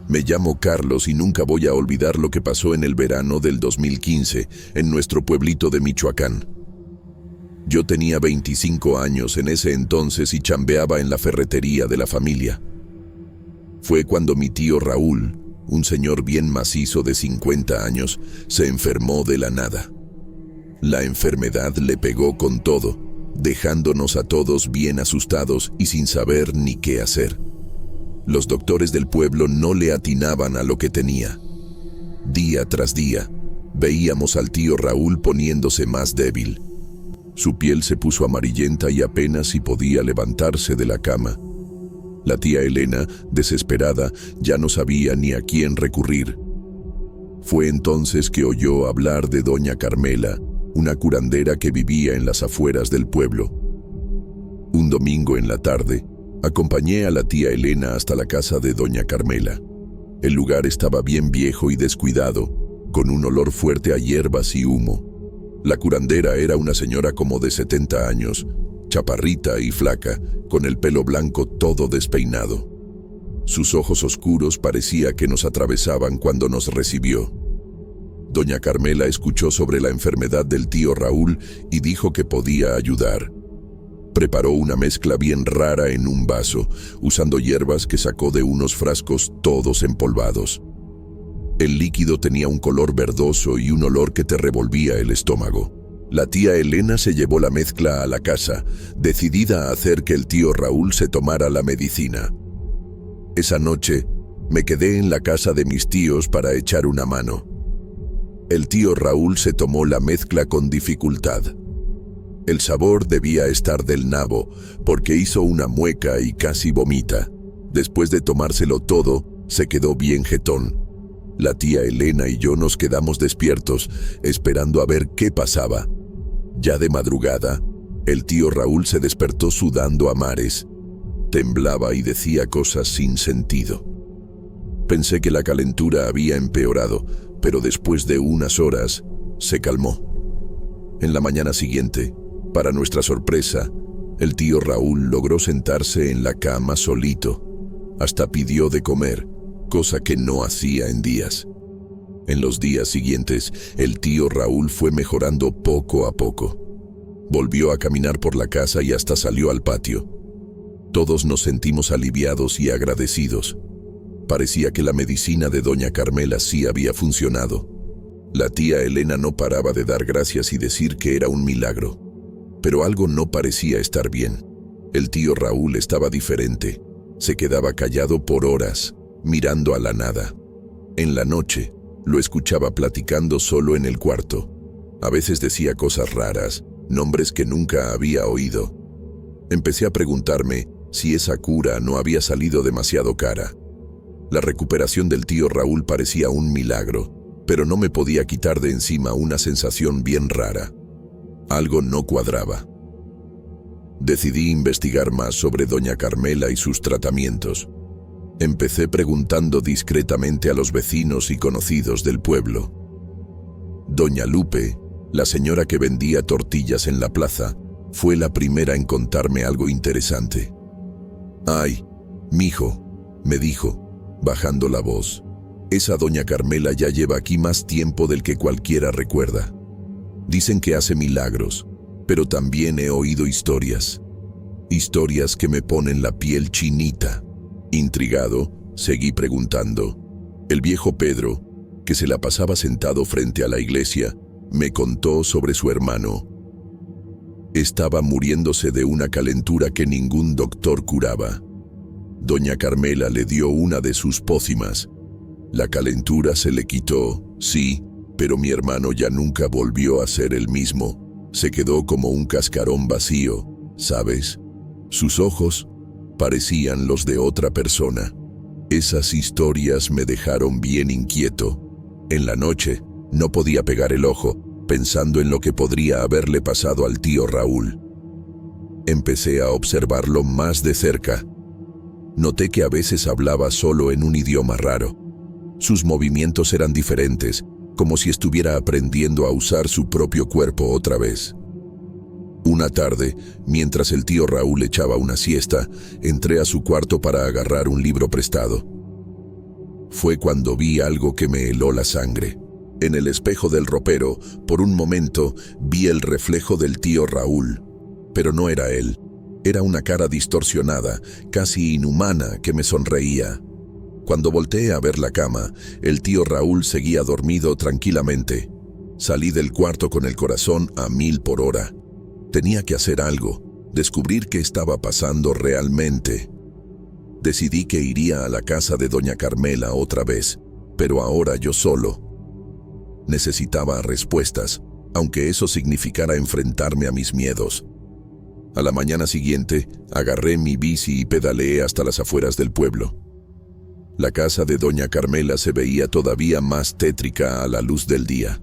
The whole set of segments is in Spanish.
Me llamo Carlos y nunca voy a olvidar lo que pasó en el verano del 2015 en nuestro pueblito de Michoacán. Yo tenía 25 años en ese entonces y chambeaba en la ferretería de la familia. Fue cuando mi tío Raúl, un señor bien macizo de 50 años, se enfermó de la nada. La enfermedad le pegó con todo, dejándonos a todos bien asustados y sin saber ni qué hacer. Los doctores del pueblo no le atinaban a lo que tenía. Día tras día, veíamos al tío Raúl poniéndose más débil. Su piel se puso amarillenta y apenas si podía levantarse de la cama. La tía Elena, desesperada, ya no sabía ni a quién recurrir. Fue entonces que oyó hablar de doña Carmela, una curandera que vivía en las afueras del pueblo. Un domingo en la tarde, acompañé a la tía Elena hasta la casa de doña Carmela. El lugar estaba bien viejo y descuidado, con un olor fuerte a hierbas y humo. La curandera era una señora como de 70 años, chaparrita y flaca, con el pelo blanco todo despeinado. Sus ojos oscuros parecía que nos atravesaban cuando nos recibió. Doña Carmela escuchó sobre la enfermedad del tío Raúl y dijo que podía ayudar. Preparó una mezcla bien rara en un vaso, usando hierbas que sacó de unos frascos todos empolvados. El líquido tenía un color verdoso y un olor que te revolvía el estómago. La tía Elena se llevó la mezcla a la casa, decidida a hacer que el tío Raúl se tomara la medicina. Esa noche, me quedé en la casa de mis tíos para echar una mano. El tío Raúl se tomó la mezcla con dificultad. El sabor debía estar del nabo, porque hizo una mueca y casi vomita. Después de tomárselo todo, se quedó bien jetón. La tía Elena y yo nos quedamos despiertos, esperando a ver qué pasaba. Ya de madrugada, el tío Raúl se despertó sudando a mares. Temblaba y decía cosas sin sentido. Pensé que la calentura había empeorado, pero después de unas horas, se calmó. En la mañana siguiente, para nuestra sorpresa, el tío Raúl logró sentarse en la cama solito. Hasta pidió de comer, cosa que no hacía en días. En los días siguientes, el tío Raúl fue mejorando poco a poco. Volvió a caminar por la casa y hasta salió al patio. Todos nos sentimos aliviados y agradecidos. Parecía que la medicina de doña Carmela sí había funcionado. La tía Elena no paraba de dar gracias y decir que era un milagro. Pero algo no parecía estar bien. El tío Raúl estaba diferente. Se quedaba callado por horas, mirando a la nada. En la noche, lo escuchaba platicando solo en el cuarto. A veces decía cosas raras, nombres que nunca había oído. Empecé a preguntarme si esa cura no había salido demasiado cara. La recuperación del tío Raúl parecía un milagro, pero no me podía quitar de encima una sensación bien rara. Algo no cuadraba. Decidí investigar más sobre doña Carmela y sus tratamientos. Empecé preguntando discretamente a los vecinos y conocidos del pueblo. Doña Lupe, la señora que vendía tortillas en la plaza, fue la primera en contarme algo interesante. «Ay, mijo», me dijo, bajando la voz, «esa doña Carmela ya lleva aquí más tiempo del que cualquiera recuerda. Dicen que hace milagros, pero también he oído historias. Historias que me ponen la piel chinita». Intrigado, seguí preguntando. El viejo Pedro, que se la pasaba sentado frente a la iglesia, me contó sobre su hermano. Estaba muriéndose de una calentura que ningún doctor curaba. Doña Carmela le dio una de sus pócimas. La calentura se le quitó, sí, pero mi hermano ya nunca volvió a ser el mismo. Se quedó como un cascarón vacío, ¿sabes? Sus ojos parecían los de otra persona. Esas historias me dejaron bien inquieto. En la noche, no podía pegar el ojo, pensando en lo que podría haberle pasado al tío Raúl. Empecé a observarlo más de cerca. Noté que a veces hablaba solo en un idioma raro. Sus movimientos eran diferentes, como si estuviera aprendiendo a usar su propio cuerpo otra vez. Una tarde, mientras el tío Raúl echaba una siesta, entré a su cuarto para agarrar un libro prestado. fue cuando vi algo que me heló la sangre. En el espejo del ropero, por un momento, vi el reflejo del tío Raúl. Pero no era él. Era una cara distorsionada, casi inhumana, que me sonreía. Cuando volteé a ver la cama, el tío Raúl seguía dormido tranquilamente. Salí del cuarto con el corazón a 1000 por hora. Tenía que hacer algo, descubrir qué estaba pasando realmente. Decidí que iría a la casa de doña Carmela otra vez, pero ahora yo solo. Necesitaba respuestas, aunque eso significara enfrentarme a mis miedos. A la mañana siguiente, agarré mi bici y pedaleé hasta las afueras del pueblo. La casa de doña Carmela se veía todavía más tétrica a la luz del día.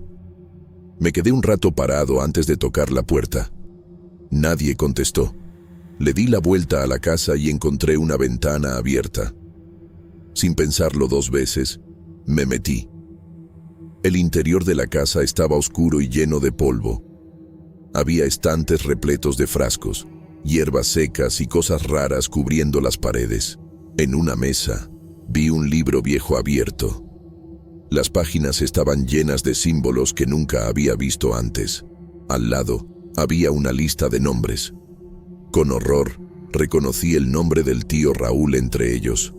Me quedé un rato parado antes de tocar la puerta. Nadie contestó. Le di la vuelta a la casa y encontré una ventana abierta. Sin pensarlo 2 veces, me metí. El interior de la casa estaba oscuro y lleno de polvo. Había estantes repletos de frascos, hierbas secas y cosas raras cubriendo las paredes. En una mesa, vi un libro viejo abierto. Las páginas estaban llenas de símbolos que nunca había visto antes. Al lado, había una lista de nombres. Con horror, reconocí el nombre del tío Raúl entre ellos.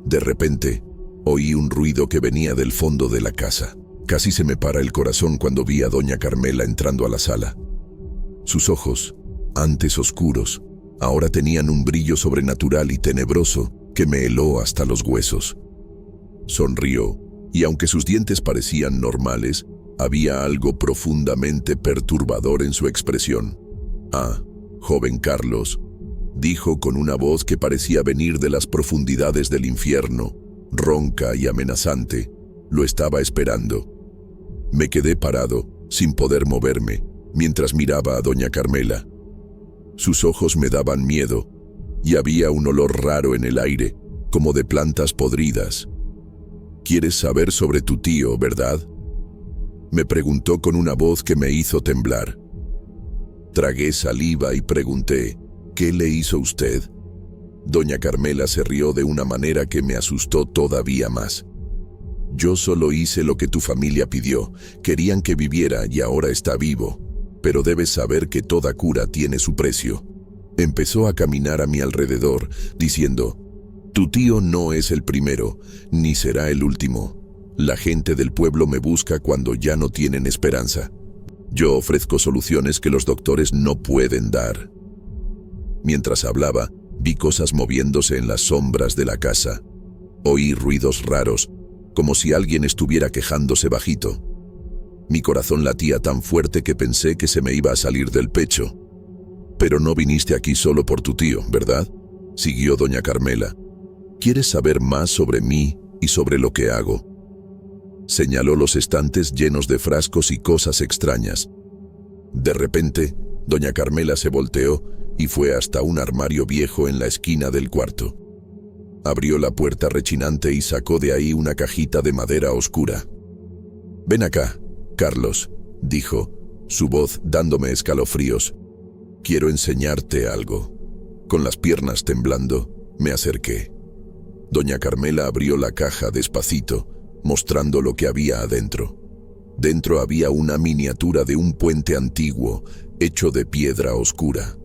De repente, oí un ruido que venía del fondo de la casa. Casi se me para el corazón cuando vi a doña Carmela entrando a la sala. Sus ojos, antes oscuros, ahora tenían un brillo sobrenatural y tenebroso que me heló hasta los huesos. Sonrió, y aunque sus dientes parecían normales, había algo profundamente perturbador en su expresión. «Ah, joven Carlos», dijo con una voz que parecía venir de las profundidades del infierno, ronca y amenazante. Lo estaba esperando. Me quedé parado, sin poder moverme, mientras miraba a doña Carmela. Sus ojos me daban miedo, y había un olor raro en el aire, como de plantas podridas. «¿Quieres saber sobre tu tío, verdad?», me preguntó con una voz que me hizo temblar. Tragué saliva y pregunté, «¿Qué le hizo usted?». Doña Carmela se rió de una manera que me asustó todavía más. «Yo solo hice lo que tu familia pidió. Querían que viviera y ahora está vivo. Pero debes saber que toda cura tiene su precio». Empezó a caminar a mi alrededor, diciendo, «Tu tío no es el primero, ni será el último. La gente del pueblo me busca cuando ya no tienen esperanza. Yo ofrezco soluciones que los doctores no pueden dar». Mientras hablaba, vi cosas moviéndose en las sombras de la casa. Oí ruidos raros, como si alguien estuviera quejándose bajito. Mi corazón latía tan fuerte que pensé que se me iba a salir del pecho. «Pero no viniste aquí solo por tu tío, ¿verdad?», siguió doña Carmela. «¿Quieres saber más sobre mí y sobre lo que hago?». Señaló los estantes llenos de frascos y cosas extrañas. De repente, doña Carmela se volteó y fue hasta un armario viejo en la esquina del cuarto. Abrió la puerta rechinante y sacó de ahí una cajita de madera oscura. «Ven acá, Carlos», dijo, su voz dándome escalofríos. «Quiero enseñarte algo». Con las piernas temblando, me acerqué. Doña Carmela abrió la caja despacito, mostrando lo que había adentro. Dentro había una miniatura de un puente antiguo, hecho de piedra oscura.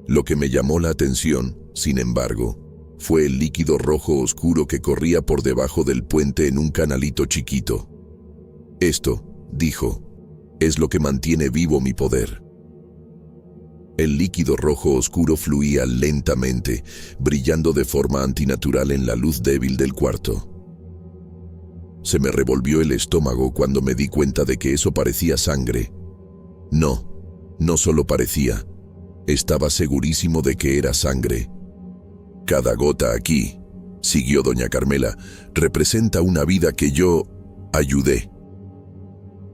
Lo que me llamó la atención, sin embargo, fue el líquido rojo oscuro que corría por debajo del puente en un canalito chiquito. «Esto», dijo, «es lo que mantiene vivo mi poder». El líquido rojo oscuro fluía lentamente, brillando de forma antinatural en la luz débil del cuarto. Se me revolvió el estómago cuando me di cuenta de que eso parecía sangre. No solo parecía, estaba segurísimo de que era sangre. «Cada gota aquí», siguió doña Carmela, «representa una vida que yo ayudé».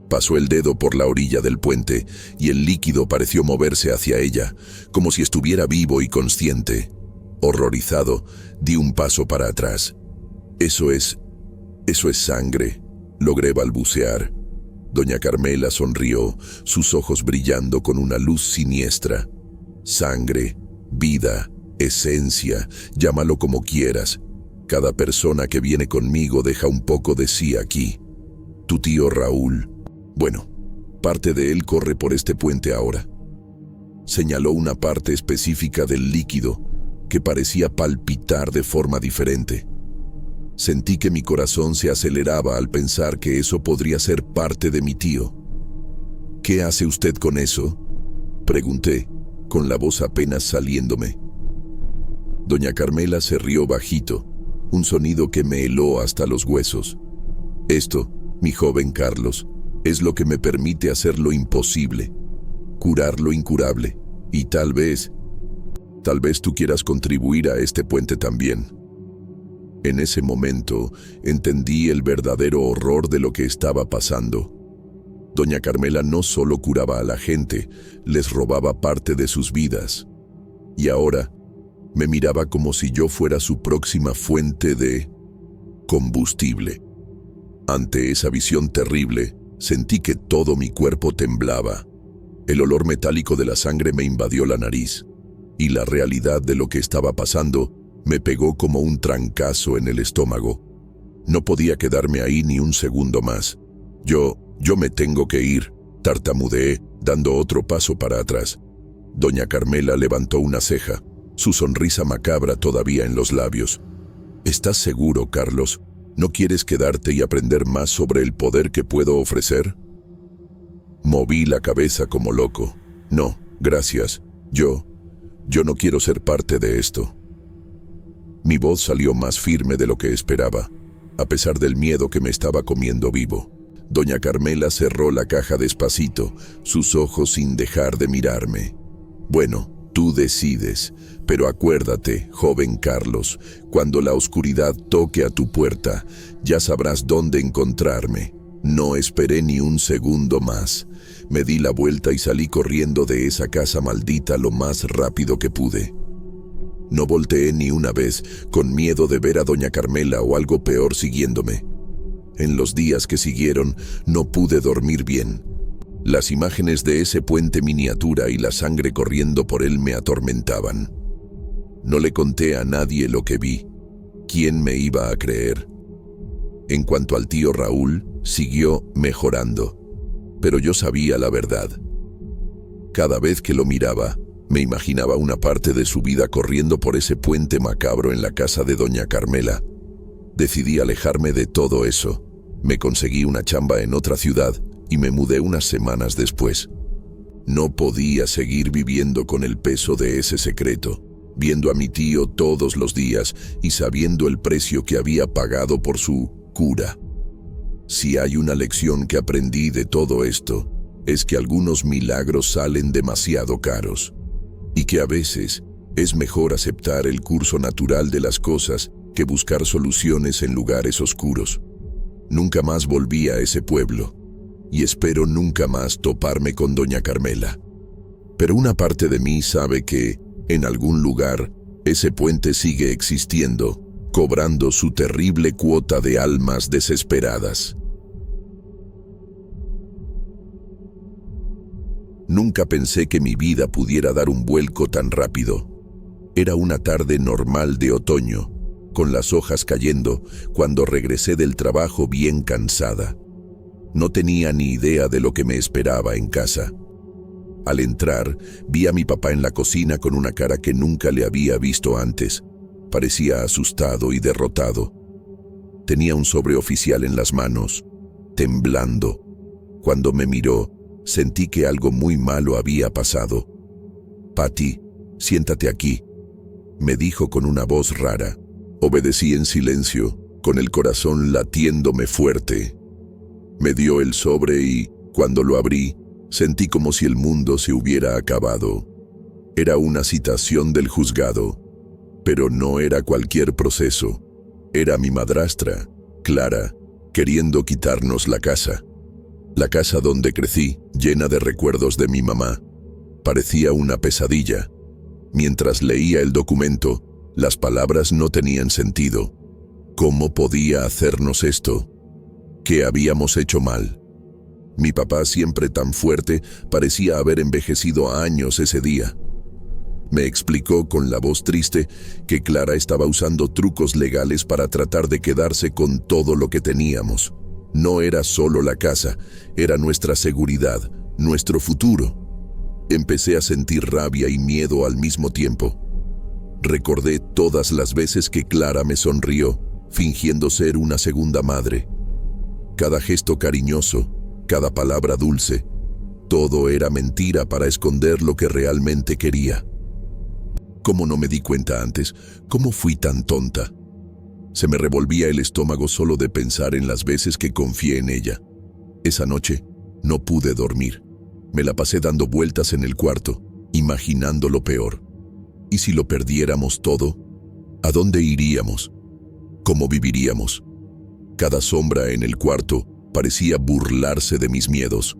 Pasó el dedo por la orilla del puente y el líquido pareció moverse hacia ella, como si estuviera vivo y consciente. Horrorizado, di un paso para atrás. Eso es sangre», logré balbucear. Doña Carmela sonrió, sus ojos brillando con una luz siniestra. «Sangre, vida, esencia, llámalo como quieras. Cada persona que viene conmigo deja un poco de sí aquí. Tu tío Raúl. Bueno, parte de él corre por este puente ahora. Señaló una parte específica del líquido que parecía palpitar de forma diferente. Sentí que mi corazón se aceleraba al pensar que eso podría ser parte de mi tío. ¿Qué hace usted con eso?, pregunté, con la voz apenas saliéndome. Doña Carmela se rió bajito, un sonido que me heló hasta los huesos. Esto, mi joven Carlos, es lo que me permite hacer lo imposible, curar lo incurable, y tal vez tú quieras contribuir a este puente también. En ese momento entendí el verdadero horror de lo que estaba pasando. Doña Carmela no solo curaba a la gente, les robaba parte de sus vidas. Y ahora me miraba como si yo fuera su próxima fuente de combustible. Ante esa visión terrible, sentí que todo mi cuerpo temblaba. El olor metálico de la sangre me invadió la nariz, y la realidad de lo que estaba pasando me pegó como un trancazo en el estómago. No podía quedarme ahí ni un segundo más. Yo me tengo que ir, tartamudeé, dando otro paso para atrás. Doña Carmela levantó una ceja, su sonrisa macabra todavía en los labios. ¿Estás seguro, Carlos? ¿No quieres quedarte y aprender más sobre el poder que puedo ofrecer? Moví la cabeza como loco. No, gracias. Yo no quiero ser parte de esto. Mi voz salió más firme de lo que esperaba, a pesar del miedo que me estaba comiendo vivo. Doña Carmela cerró la caja despacito, sus ojos sin dejar de mirarme. Bueno, tú decides, pero acuérdate, joven Carlos, cuando la oscuridad toque a tu puerta, ya sabrás dónde encontrarme. No esperé ni un segundo más. Me di la vuelta y salí corriendo de esa casa maldita lo más rápido que pude. No volteé ni una vez, con miedo de ver a doña Carmela o algo peor siguiéndome. En los días que siguieron, no pude dormir bien. Las imágenes de ese puente miniatura y la sangre corriendo por él me atormentaban. No le conté a nadie lo que vi. ¿Quién me iba a creer? En cuanto al tío Raúl, siguió mejorando. Pero yo sabía la verdad. Cada vez que lo miraba, me imaginaba una parte de su vida corriendo por ese puente macabro en la casa de doña Carmela. Decidí alejarme de todo eso. Me conseguí una chamba en otra ciudad y me mudé unas semanas después. No podía seguir viviendo con el peso de ese secreto, viendo a mi tío todos los días y sabiendo el precio que había pagado por su cura. Si hay una lección que aprendí de todo esto, es que algunos milagros salen demasiado caros, y que a veces es mejor aceptar el curso natural de las cosas que buscar soluciones en lugares oscuros. Nunca más volví a ese pueblo, y espero nunca más toparme con doña Carmela. Pero una parte de mí sabe que, en algún lugar, ese puente sigue existiendo, cobrando su terrible cuota de almas desesperadas. Nunca pensé que mi vida pudiera dar un vuelco tan rápido. Era una tarde normal de otoño, con las hojas cayendo, cuando regresé del trabajo bien cansada. No tenía ni idea de lo que me esperaba en casa. Al entrar, vi a mi papá en la cocina con una cara que nunca le había visto antes. Parecía asustado y derrotado. Tenía un sobreoficial en las manos, temblando. Cuando me miró, sentí que algo muy malo había pasado. «Patty, siéntate aquí», me dijo con una voz rara. Obedecí en silencio, con el corazón latiéndome fuerte. Me dio el sobre y, cuando lo abrí, sentí como si el mundo se hubiera acabado. Era una citación del juzgado, pero no era cualquier proceso. Era mi madrastra, Clara, queriendo quitarnos la casa. La casa donde crecí, llena de recuerdos de mi mamá, parecía una pesadilla. Mientras leía el documento, las palabras no tenían sentido. ¿Cómo podía hacernos esto? ¿Qué habíamos hecho mal? Mi papá, siempre tan fuerte, parecía haber envejecido años ese día. Me explicó con la voz triste que Clara estaba usando trucos legales para tratar de quedarse con todo lo que teníamos. No era solo la casa, era nuestra seguridad, nuestro futuro. Empecé a sentir rabia y miedo al mismo tiempo. Recordé todas las veces que Clara me sonrió, fingiendo ser una segunda madre. Cada gesto cariñoso, cada palabra dulce, todo era mentira para esconder lo que realmente quería. ¿Cómo no me di cuenta antes? ¿Cómo fui tan tonta? Se me revolvía el estómago solo de pensar en las veces que confié en ella. Esa noche no pude dormir. Me la pasé dando vueltas en el cuarto, imaginando lo peor. ¿Y si lo perdiéramos todo? ¿A dónde iríamos? ¿Cómo viviríamos? Cada sombra en el cuarto parecía burlarse de mis miedos.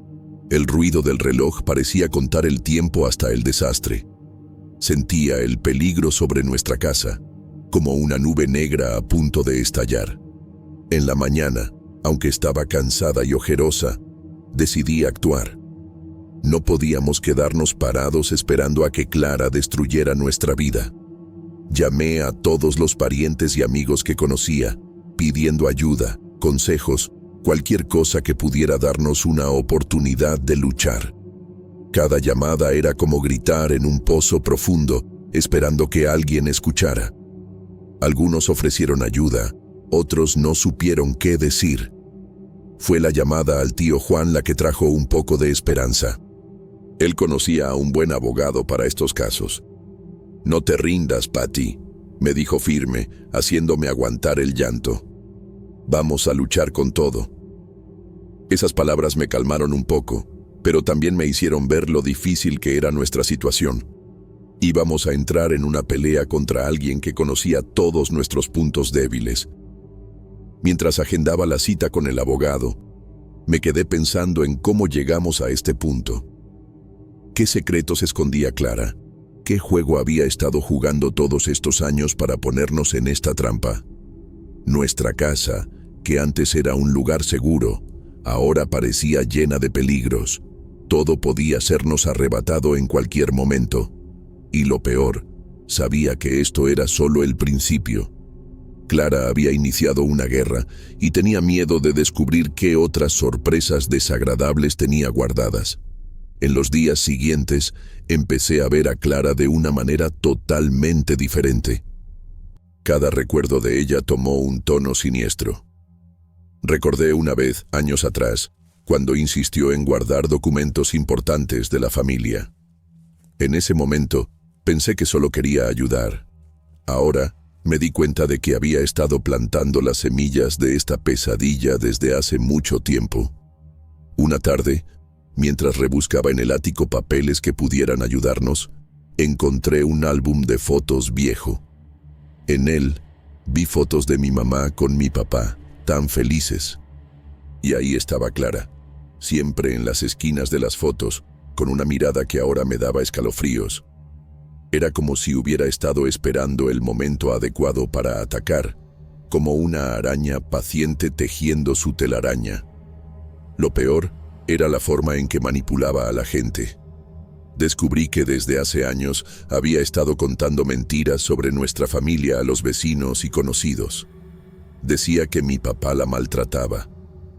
El ruido del reloj parecía contar el tiempo hasta el desastre. Sentía el peligro sobre nuestra casa, como una nube negra a punto de estallar. En la mañana, aunque estaba cansada y ojerosa, decidí actuar. No podíamos quedarnos parados esperando a que Clara destruyera nuestra vida. Llamé a todos los parientes y amigos que conocía, pidiendo ayuda, consejos, cualquier cosa que pudiera darnos una oportunidad de luchar. Cada llamada era como gritar en un pozo profundo, esperando que alguien escuchara. Algunos ofrecieron ayuda, otros no supieron qué decir. Fue la llamada al tío Juan la que trajo un poco de esperanza. Él conocía a un buen abogado para estos casos. «No te rindas, Patty», me dijo firme, haciéndome aguantar el llanto. «Vamos a luchar con todo». Esas palabras me calmaron un poco, pero también me hicieron ver lo difícil que era nuestra situación. Íbamos a entrar en una pelea contra alguien que conocía todos nuestros puntos débiles. Mientras agendaba la cita con el abogado, me quedé pensando en cómo llegamos a este punto. ¿Qué secretos escondía Clara? ¿Qué juego había estado jugando todos estos años para ponernos en esta trampa? Nuestra casa, que antes era un lugar seguro, ahora parecía llena de peligros. Todo podía sernos arrebatado en cualquier momento. Y lo peor, sabía que esto era solo el principio. Clara había iniciado una guerra y tenía miedo de descubrir qué otras sorpresas desagradables tenía guardadas. En los días siguientes, empecé a ver a Clara de una manera totalmente diferente. Cada recuerdo de ella tomó un tono siniestro. Recordé una vez, años atrás, cuando insistió en guardar documentos importantes de la familia. En ese momento, pensé que solo quería ayudar. Ahora, me di cuenta de que había estado plantando las semillas de esta pesadilla desde hace mucho tiempo. Una tarde, mientras rebuscaba en el ático papeles que pudieran ayudarnos, encontré un álbum de fotos viejo. En él, vi fotos de mi mamá con mi papá, tan felices. Y ahí estaba Clara, siempre en las esquinas de las fotos, con una mirada que ahora me daba escalofríos. Era como si hubiera estado esperando el momento adecuado para atacar, como una araña paciente tejiendo su telaraña. Lo peor era la forma en que manipulaba a la gente. Descubrí que desde hace años había estado contando mentiras sobre nuestra familia a los vecinos y conocidos. Decía que mi papá la maltrataba,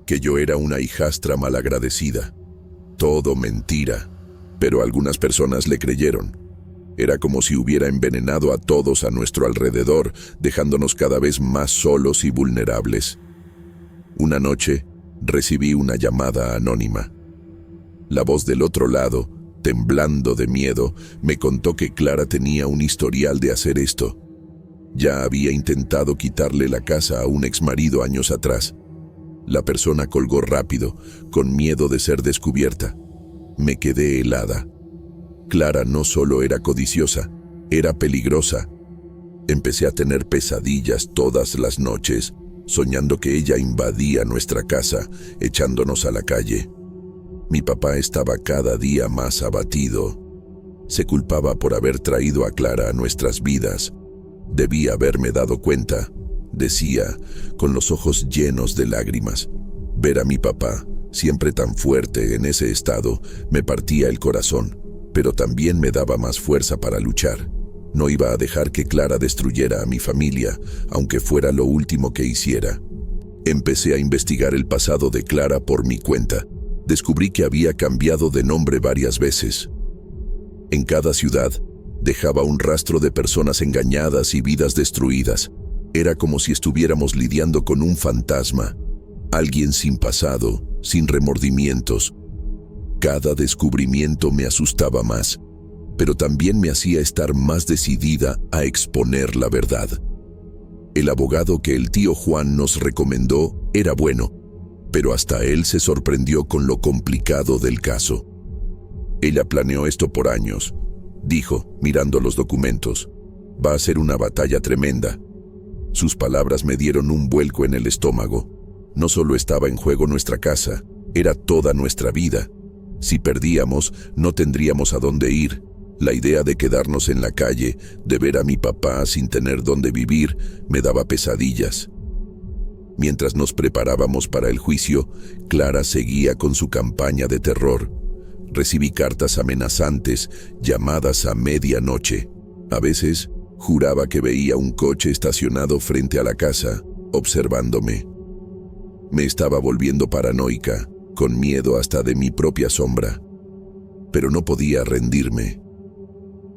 que yo era una hijastra malagradecida. Todo mentira, pero algunas personas le creyeron. Era como si hubiera envenenado a todos a nuestro alrededor, dejándonos cada vez más solos y vulnerables. Una noche, recibí una llamada anónima. La voz del otro lado, temblando de miedo, me contó que Clara tenía un historial de hacer esto. Ya había intentado quitarle la casa a un exmarido años atrás. La persona colgó rápido, con miedo de ser descubierta. Me quedé helada. Clara no solo era codiciosa, era peligrosa. Empecé a tener pesadillas todas las noches, soñando que ella invadía nuestra casa, echándonos a la calle. Mi papá estaba cada día más abatido. Se culpaba por haber traído a Clara a nuestras vidas. Debí haberme dado cuenta, decía, con los ojos llenos de lágrimas. Ver a mi papá, siempre tan fuerte en ese estado, me partía el corazón. pero también me daba más fuerza para luchar. No iba a dejar que Clara destruyera a mi familia, aunque fuera lo último que hiciera. Empecé a investigar el pasado de Clara por mi cuenta. Descubrí que había cambiado de nombre varias veces. En cada ciudad, dejaba un rastro de personas engañadas y vidas destruidas. Era como si estuviéramos lidiando con un fantasma, alguien sin pasado, sin remordimientos. Cada descubrimiento me asustaba más, pero también me hacía estar más decidida a exponer la verdad. El abogado que el tío Juan nos recomendó era bueno, pero hasta él se sorprendió con lo complicado del caso. Ella planeó esto por años, dijo, mirando los documentos. Va a ser una batalla tremenda. Sus palabras me dieron un vuelco en el estómago. No solo estaba en juego nuestra casa, era toda nuestra vida. Si perdíamos, no tendríamos a dónde ir. La idea de quedarnos en la calle, de ver a mi papá sin tener dónde vivir, me daba pesadillas. Mientras nos preparábamos para el juicio, Clara seguía con su campaña de terror. Recibí cartas amenazantes, llamadas a medianoche. A veces, juraba que veía un coche estacionado frente a la casa, observándome. Me estaba volviendo paranoica, con miedo hasta de mi propia sombra. Pero no podía rendirme.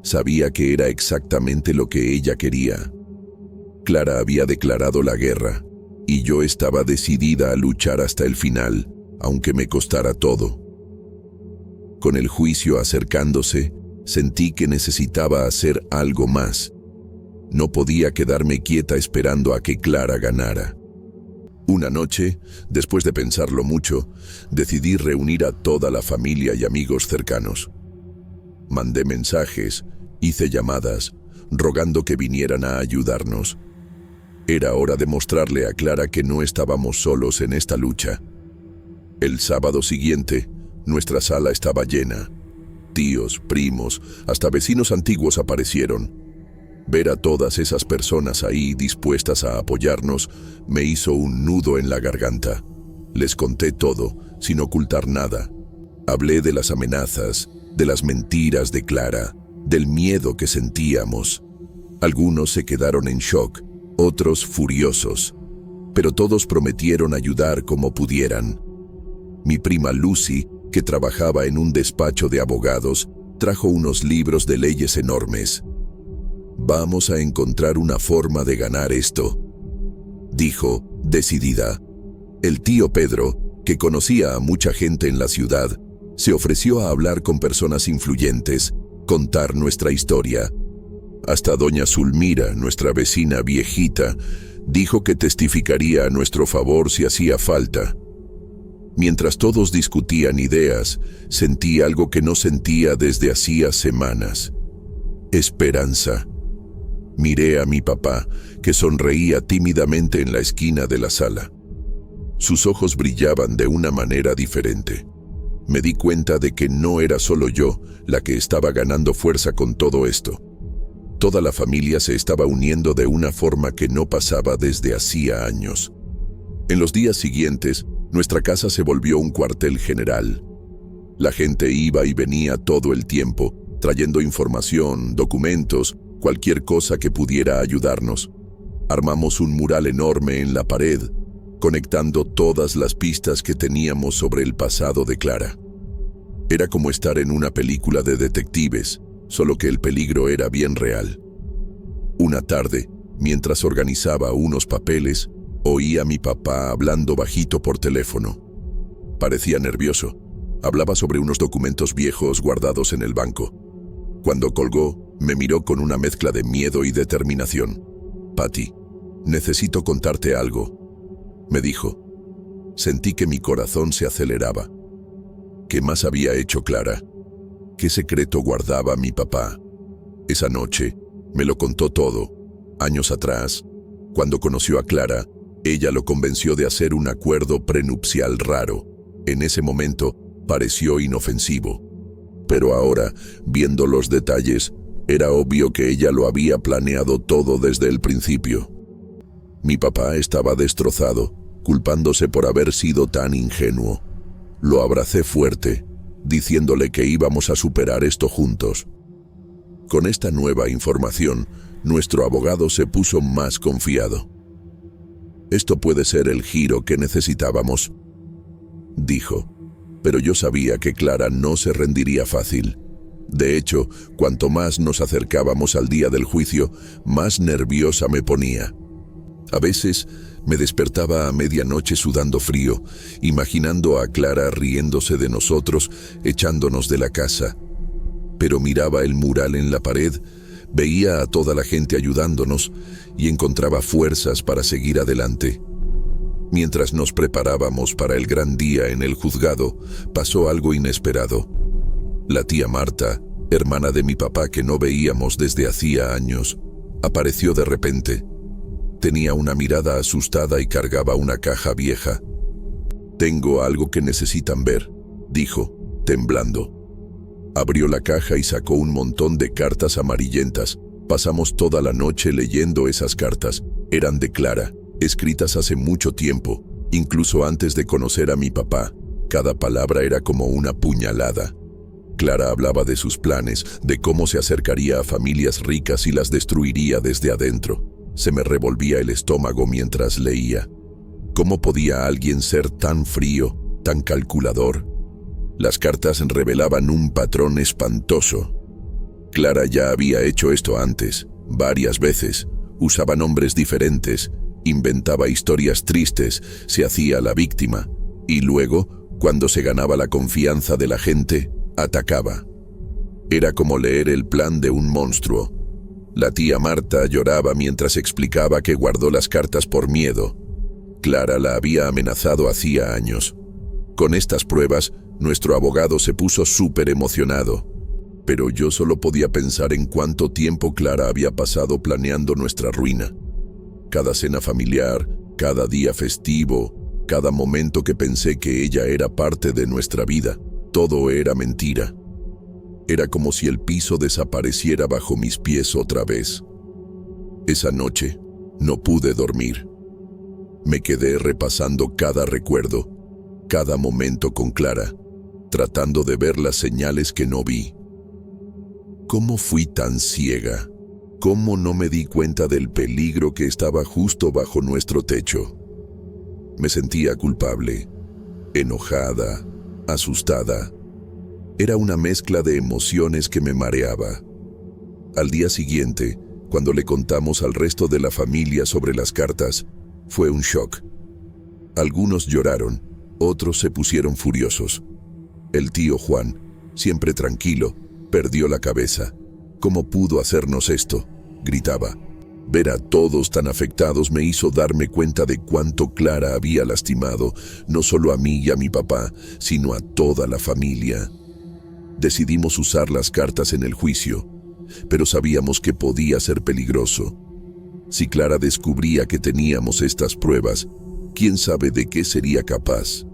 Sabía que era exactamente lo que ella quería. Clara había declarado la guerra, y yo estaba decidida a luchar hasta el final, aunque me costara todo. Con el juicio acercándose, sentí que necesitaba hacer algo más. No podía quedarme quieta esperando a que Clara ganara. Una noche, después de pensarlo mucho, decidí reunir a toda la familia y amigos cercanos. Mandé mensajes, hice llamadas, rogando que vinieran a ayudarnos. Era hora de mostrarle a Clara que no estábamos solos en esta lucha. El sábado siguiente, nuestra sala estaba llena. Tíos, primos, hasta vecinos antiguos aparecieron. Ver a todas esas personas ahí dispuestas a apoyarnos me hizo un nudo en la garganta. Les conté todo, sin ocultar nada. Hablé de las amenazas, de las mentiras de Clara, del miedo que sentíamos. Algunos se quedaron en shock, otros furiosos, pero todos prometieron ayudar como pudieran. Mi prima Lucy, que trabajaba en un despacho de abogados, trajo unos libros de leyes enormes. «Vamos a encontrar una forma de ganar esto», dijo, decidida. El tío Pedro, que conocía a mucha gente en la ciudad, se ofreció a hablar con personas influyentes, contar nuestra historia. Hasta doña Zulmira, nuestra vecina viejita, dijo que testificaría a nuestro favor si hacía falta. Mientras todos discutían ideas, sentí algo que no sentía desde hacía semanas. Esperanza. Miré a mi papá, que sonreía tímidamente en la esquina de la sala. Sus ojos brillaban de una manera diferente. Me di cuenta de que no era solo yo la que estaba ganando fuerza con todo esto. Toda la familia se estaba uniendo de una forma que no pasaba desde hacía años. En los días siguientes, nuestra casa se volvió un cuartel general. La gente iba y venía todo el tiempo, trayendo información, documentos, cualquier cosa que pudiera ayudarnos. Armamos un mural enorme en la pared, conectando todas las pistas que teníamos sobre el pasado de Clara. Era como estar en una película de detectives, solo que el peligro era bien real. Una tarde, mientras organizaba unos papeles, oí a mi papá hablando bajito por teléfono. Parecía nervioso. Hablaba sobre unos documentos viejos guardados en el banco. Cuando colgó, me miró con una mezcla de miedo y determinación. «Patty, necesito contarte algo», me dijo. Sentí que mi corazón se aceleraba. ¿Qué más había hecho Clara? ¿Qué secreto guardaba mi papá? Esa noche, me lo contó todo. Años atrás, cuando conoció a Clara, ella lo convenció de hacer un acuerdo prenupcial raro. En ese momento, pareció inofensivo. Pero ahora, viendo los detalles, era obvio que ella lo había planeado todo desde el principio. Mi papá estaba destrozado, culpándose por haber sido tan ingenuo. Lo abracé fuerte. diciéndole que íbamos a superar esto juntos. Con esta nueva información, nuestro abogado se puso más confiado. Esto puede ser el giro que necesitábamos, dijo, pero yo sabía que Clara no se rendiría fácil. De hecho, cuanto más nos acercábamos al día del juicio, más nerviosa me ponía. A veces me despertaba a medianoche sudando frío, imaginando a Clara riéndose de nosotros, echándonos de la casa. Pero miraba el mural en la pared, veía a toda la gente ayudándonos y encontraba fuerzas para seguir adelante. Mientras nos preparábamos para el gran día en el juzgado, pasó algo inesperado. La tía Marta, hermana de mi papá que no veíamos desde hacía años, apareció de repente. Tenía una mirada asustada y cargaba una caja vieja. «Tengo algo que necesitan ver», dijo, temblando. Abrió la caja y sacó un montón de cartas amarillentas. Pasamos toda la noche leyendo esas cartas. Eran de Clara, escritas hace mucho tiempo, incluso antes de conocer a mi papá. Cada palabra era como una puñalada. Clara hablaba de sus planes, de cómo se acercaría a familias ricas y las destruiría desde adentro. Se me revolvía el estómago mientras leía. ¿Cómo podía alguien ser tan frío, tan calculador? Las cartas revelaban un patrón espantoso. Clara ya había hecho esto antes, varias veces. Usaba nombres diferentes, inventaba historias tristes, se hacía la víctima, y luego, cuando se ganaba la confianza de la gente, atacaba. Era como leer el plan de un monstruo. La tía Marta lloraba mientras explicaba que guardó las cartas por miedo. Clara la había amenazado hacía años. Con estas pruebas, nuestro abogado se puso súper emocionado. Pero yo solo podía pensar en cuánto tiempo Clara había pasado planeando nuestra ruina. Cada cena familiar, cada día festivo, cada momento que pensé que ella era parte de nuestra vida, todo era mentira. Era como si el piso desapareciera bajo mis pies otra vez. Esa noche no pude dormir. Me quedé repasando cada recuerdo, cada momento con Clara, tratando de ver las señales que no vi. ¿Cómo fui tan ciega? ¿Cómo no me di cuenta del peligro que estaba justo bajo nuestro techo? Me sentía culpable, enojada, asustada. Era una mezcla de emociones que me mareaba. Al día siguiente, cuando le contamos al resto de la familia sobre las cartas, fue un shock. Algunos lloraron, otros se pusieron furiosos. El tío Juan, siempre tranquilo, perdió la cabeza. «¿Cómo pudo hacernos esto?», gritaba. Ver a todos tan afectados me hizo darme cuenta de cuánto Clara había lastimado, no solo a mí y a mi papá, sino a toda la familia. Decidimos usar las cartas en el juicio, pero sabíamos que podía ser peligroso. Si Clara descubría que teníamos estas pruebas, ¿quién sabe de qué sería capaz?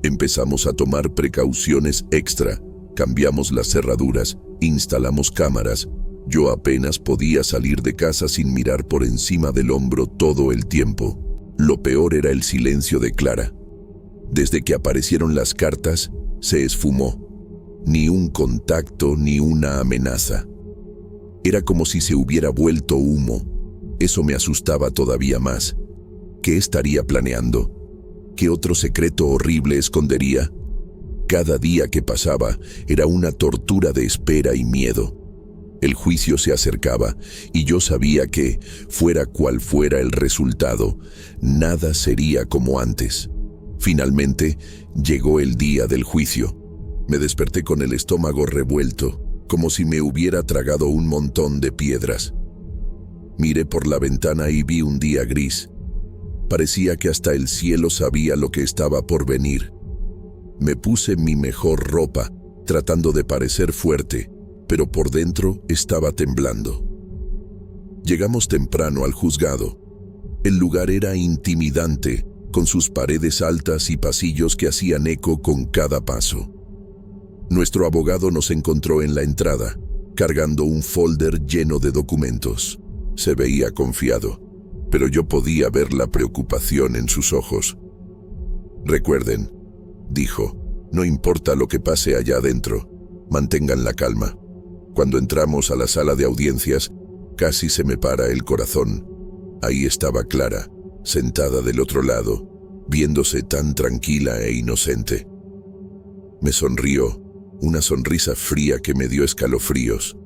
Empezamos a tomar precauciones extra, cambiamos las cerraduras, instalamos cámaras. Yo apenas podía salir de casa sin mirar por encima del hombro todo el tiempo. Lo peor era el silencio de Clara. Desde que aparecieron las cartas, se esfumó. Ni un contacto, ni una amenaza. Era como si se hubiera vuelto humo. Eso me asustaba todavía más. ¿Qué estaría planeando? ¿Qué otro secreto horrible escondería? Cada día que pasaba era una tortura de espera y miedo. El juicio se acercaba y yo sabía que, fuera cual fuera el resultado, nada sería como antes. Finalmente, llegó el día del juicio. Me desperté con el estómago revuelto, como si me hubiera tragado un montón de piedras. Miré por la ventana y vi un día gris. Parecía que hasta el cielo sabía lo que estaba por venir. Me puse mi mejor ropa, tratando de parecer fuerte, pero por dentro estaba temblando. Llegamos temprano al juzgado. El lugar era intimidante, con sus paredes altas y pasillos que hacían eco con cada paso. Nuestro abogado nos encontró en la entrada, cargando un folder lleno de documentos. Se veía confiado, pero yo podía ver la preocupación en sus ojos. «Recuerden», dijo, No importa lo que pase allá adentro, mantengan la calma. Cuando entramos a la sala de audiencias, casi se me para el corazón. Ahí estaba Clara, sentada del otro lado, viéndose tan tranquila e inocente. Me sonrió, una sonrisa fría que me dio escalofríos.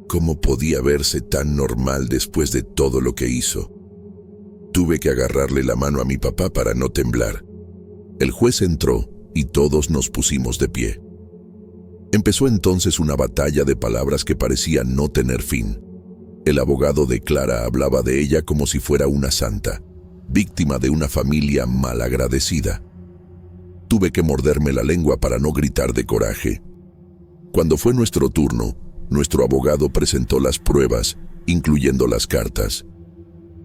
¿Cómo podía verse tan normal después de todo lo que hizo? Tuve que agarrarle la mano a mi papá para no temblar. El juez entró y todos nos pusimos de pie. Empezó entonces una batalla de palabras que parecía no tener fin. El abogado de Clara hablaba de ella como si fuera una santa, víctima de una familia malagradecida. Tuve que morderme la lengua para no gritar de coraje. Cuando fue nuestro turno, nuestro abogado presentó las pruebas, incluyendo las cartas.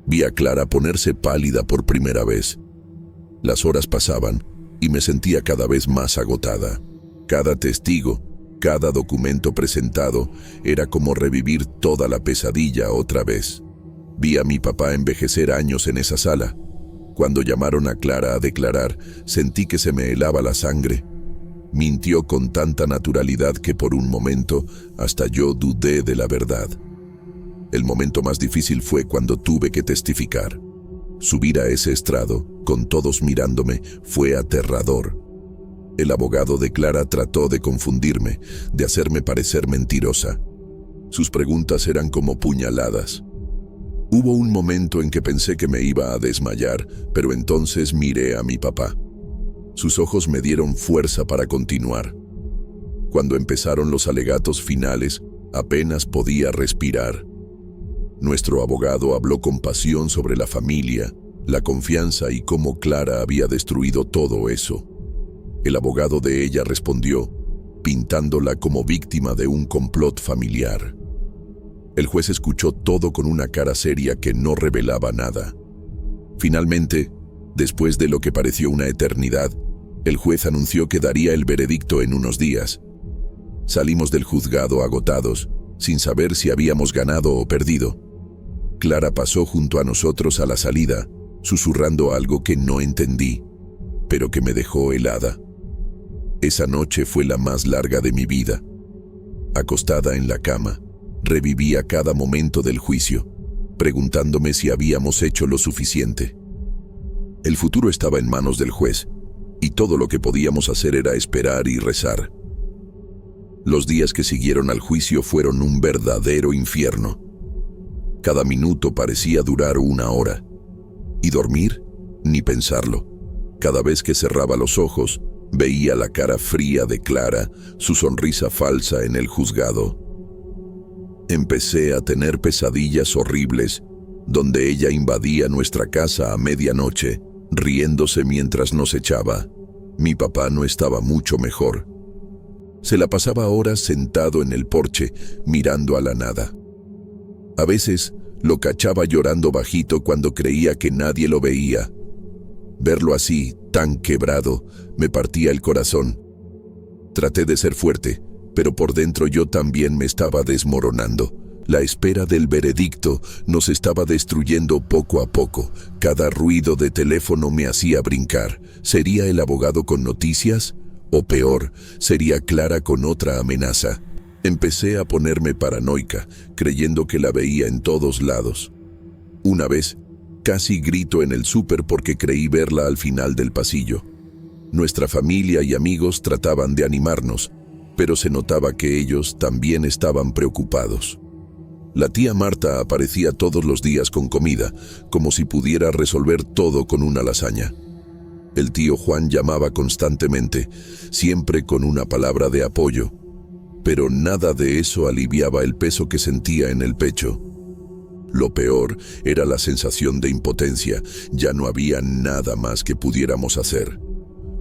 Vi a Clara ponerse pálida por primera vez. Las horas pasaban y me sentía cada vez más agotada. Cada testigo, cada documento presentado, era como revivir toda la pesadilla otra vez. Vi a mi papá envejecer años en esa sala. Cuando llamaron a Clara a declarar, sentí que se me helaba la sangre. Mintió con tanta naturalidad que por un momento hasta yo dudé de la verdad. El momento más difícil fue cuando tuve que testificar. Subir a ese estrado, con todos mirándome, fue aterrador. El abogado de Clara trató de confundirme, de hacerme parecer mentirosa. Sus preguntas eran como puñaladas. Hubo un momento en que pensé que me iba a desmayar, pero entonces miré a mi papá. Sus ojos me dieron fuerza para continuar. Cuando empezaron los alegatos finales, apenas podía respirar. Nuestro abogado habló con pasión sobre la familia, la confianza y cómo Clara había destruido todo eso. El abogado de ella respondió, pintándola como víctima de un complot familiar. El juez escuchó todo con una cara seria que no revelaba nada. Finalmente, después de lo que pareció una eternidad, el juez anunció que daría el veredicto en unos días. Salimos del juzgado agotados, sin saber si habíamos ganado o perdido. Clara pasó junto a nosotros a la salida, susurrando algo que no entendí, pero que me dejó helada. Esa noche fue la más larga de mi vida. Acostada en la cama, revivía cada momento del juicio, preguntándome si habíamos hecho lo suficiente. El futuro estaba en manos del juez, y todo lo que podíamos hacer era esperar y rezar. Los días que siguieron al juicio fueron un verdadero infierno. Cada minuto parecía durar una hora. ¿Y dormir? Ni pensarlo. Cada vez que cerraba los ojos, veía la cara fría de Clara, su sonrisa falsa en el juzgado. Empecé a tener pesadillas horribles, donde ella invadía nuestra casa a medianoche, riéndose mientras nos echaba. Mi papá no estaba mucho mejor. Se la pasaba horas sentado en el porche, mirando a la nada. A veces lo cachaba llorando bajito cuando creía que nadie lo veía. Verlo así, tan quebrado, me partía el corazón. Traté de ser fuerte, pero por dentro yo también me estaba desmoronando. La espera del veredicto nos estaba destruyendo poco a poco. Cada ruido de teléfono me hacía brincar. ¿Sería el abogado con noticias? O peor, ¿sería Clara con otra amenaza? Empecé a ponerme paranoica, creyendo que la veía en todos lados. Una vez, casi grito en el súper porque creí verla al final del pasillo. Nuestra familia y amigos trataban de animarnos, pero se notaba que ellos también estaban preocupados. La tía Marta aparecía todos los días con comida, como si pudiera resolver todo con una lasaña. El tío Juan llamaba constantemente, siempre con una palabra de apoyo, pero nada de eso aliviaba el peso que sentía en el pecho. Lo peor era la sensación de impotencia. Ya no había nada más que pudiéramos hacer.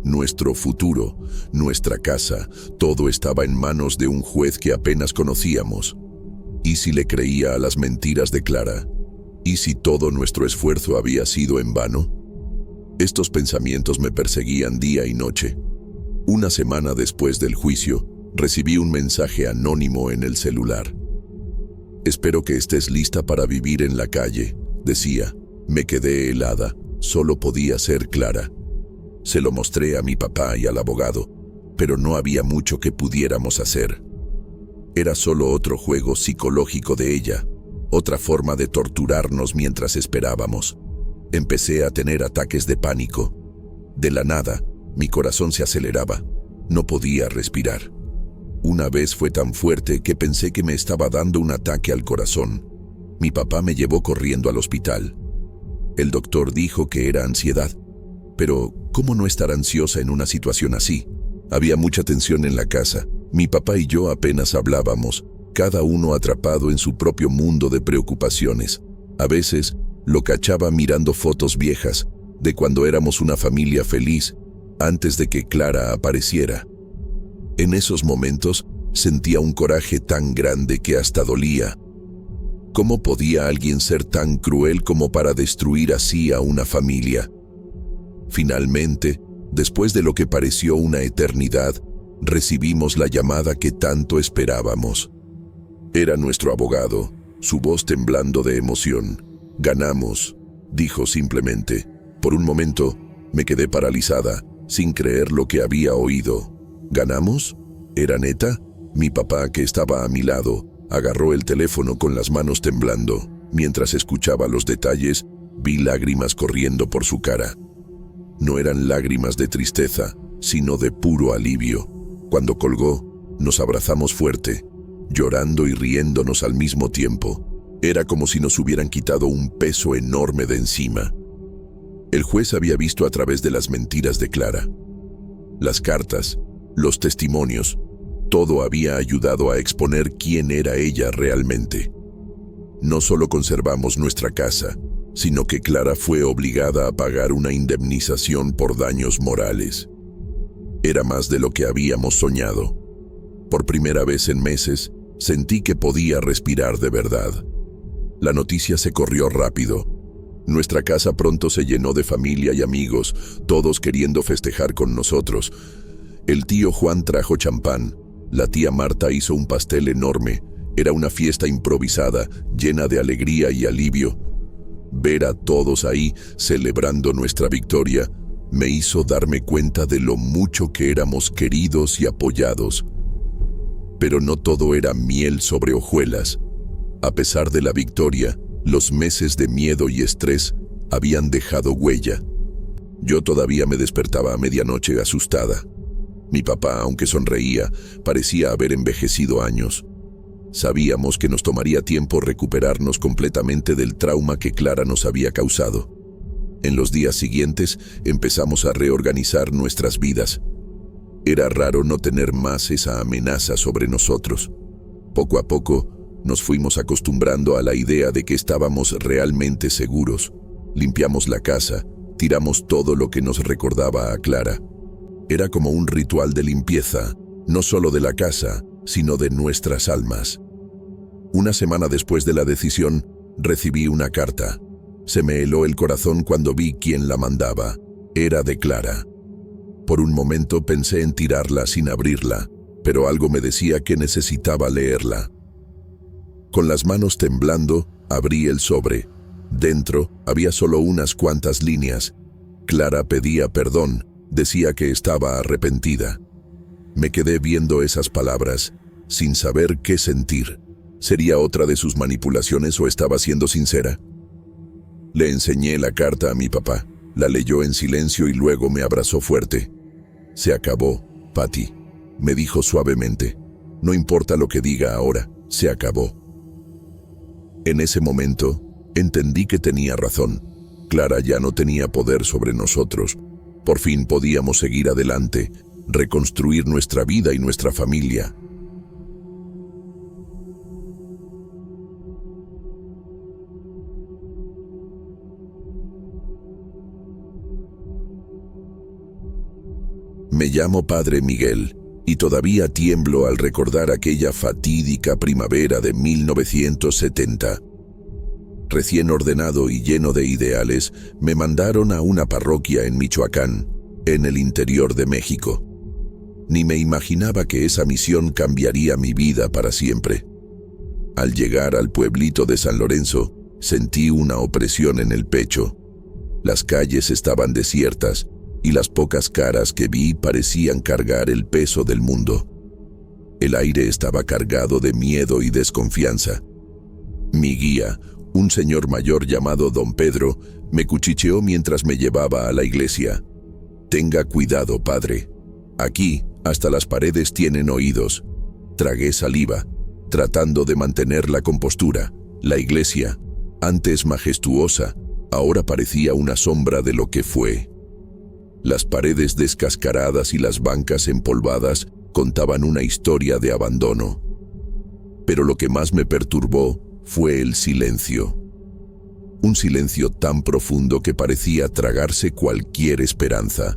Nuestro futuro, nuestra casa, todo estaba en manos de un juez que apenas conocíamos. ¿Y si le creía a las mentiras de Clara? ¿Y si todo nuestro esfuerzo había sido en vano? Estos pensamientos me perseguían día y noche. Una semana después del juicio, recibí un mensaje anónimo en el celular. «Espero que estés lista para vivir en la calle», decía. Me quedé helada. Solo podía ser Clara. Se lo mostré a mi papá y al abogado, pero no había mucho que pudiéramos hacer. Era solo otro juego psicológico de ella, otra forma de torturarnos mientras esperábamos. Empecé a tener ataques de pánico. De la nada, mi corazón se aceleraba. No podía respirar. Una vez fue tan fuerte que pensé que me estaba dando un ataque al corazón. Mi papá me llevó corriendo al hospital. El doctor dijo que era ansiedad. Pero, ¿cómo no estar ansiosa en una situación así? Había mucha tensión en la casa. Mi papá y yo apenas hablábamos, cada uno atrapado en su propio mundo de preocupaciones. A veces, lo cachaba mirando fotos viejas, de cuando éramos una familia feliz, antes de que Clara apareciera. En esos momentos, sentía un coraje tan grande que hasta dolía. ¿Cómo podía alguien ser tan cruel como para destruir así a una familia? Finalmente, después de lo que pareció una eternidad, recibimos la llamada que tanto esperábamos. Era nuestro abogado, su voz temblando de emoción. «Ganamos», dijo simplemente. Por un momento, me quedé paralizada, sin creer lo que había oído. ¿Ganamos? ¿Era neta? Mi papá, que estaba a mi lado, agarró el teléfono con las manos temblando. Mientras escuchaba los detalles, vi lágrimas corriendo por su cara. No eran lágrimas de tristeza, sino de puro alivio. Cuando colgó, nos abrazamos fuerte, llorando y riéndonos al mismo tiempo. Era como si nos hubieran quitado un peso enorme de encima. El juez había visto a través de las mentiras de Clara. Las cartas, los testimonios, todo había ayudado a exponer quién era ella realmente. No solo conservamos nuestra casa, sino que Clara fue obligada a pagar una indemnización por daños morales. Era más de lo que habíamos soñado. Por primera vez en meses, sentí que podía respirar de verdad. La noticia se corrió rápido. Nuestra casa pronto se llenó de familia y amigos, todos queriendo festejar con nosotros. El tío Juan trajo champán, la tía Marta hizo un pastel enorme. Era una fiesta improvisada, llena de alegría y alivio. Ver a todos ahí celebrando nuestra victoria me hizo darme cuenta de lo mucho que éramos queridos y apoyados. Pero no todo era miel sobre hojuelas. A pesar de la victoria, los meses de miedo y estrés habían dejado huella. Yo todavía me despertaba a medianoche asustada. Mi papá, aunque sonreía, parecía haber envejecido años. Sabíamos que nos tomaría tiempo recuperarnos completamente del trauma que Clara nos había causado. En los días siguientes empezamos a reorganizar nuestras vidas. Era raro no tener más esa amenaza sobre nosotros. Poco a poco nos fuimos acostumbrando a la idea de que estábamos realmente seguros. Limpiamos la casa, tiramos todo lo que nos recordaba a Clara. Era como un ritual de limpieza, no solo de la casa, sino de nuestras almas. Una semana después de la decisión, recibí una carta. Se me heló el corazón cuando vi quién la mandaba. Era de Clara. Por un momento pensé en tirarla sin abrirla, pero algo me decía que necesitaba leerla. Con las manos temblando, abrí el sobre. Dentro había solo unas cuantas líneas. Clara pedía perdón, decía que estaba arrepentida. Me quedé viendo esas palabras, sin saber qué sentir. ¿Sería otra de sus manipulaciones o estaba siendo sincera? Le enseñé la carta a mi papá. La leyó en silencio y luego me abrazó fuerte. «Se acabó, Patty», me dijo suavemente. «No importa lo que diga ahora, se acabó». En ese momento, entendí que tenía razón. Clara ya no tenía poder sobre nosotros. Por fin podíamos seguir adelante, reconstruir nuestra vida y nuestra familia. Me llamo Padre Miguel y todavía tiemblo al recordar aquella fatídica primavera de 1970. Recién ordenado y lleno de ideales, me mandaron a una parroquia en Michoacán, en el interior de México. Ni me imaginaba que esa misión cambiaría mi vida para siempre. Al llegar al pueblito de San Lorenzo, sentí una opresión en el pecho. Las calles estaban desiertas y las pocas caras que vi parecían cargar el peso del mundo. El aire estaba cargado de miedo y desconfianza. Mi guía, un señor mayor llamado Don Pedro, me cuchicheó mientras me llevaba a la iglesia. «Tenga cuidado, padre. Aquí, hasta las paredes tienen oídos». Tragué saliva, tratando de mantener la compostura. La iglesia, antes majestuosa, ahora parecía una sombra de lo que fue. Las paredes descascaradas y las bancas empolvadas contaban una historia de abandono. Pero lo que más me perturbó fue el silencio. Un silencio tan profundo que parecía tragarse cualquier esperanza.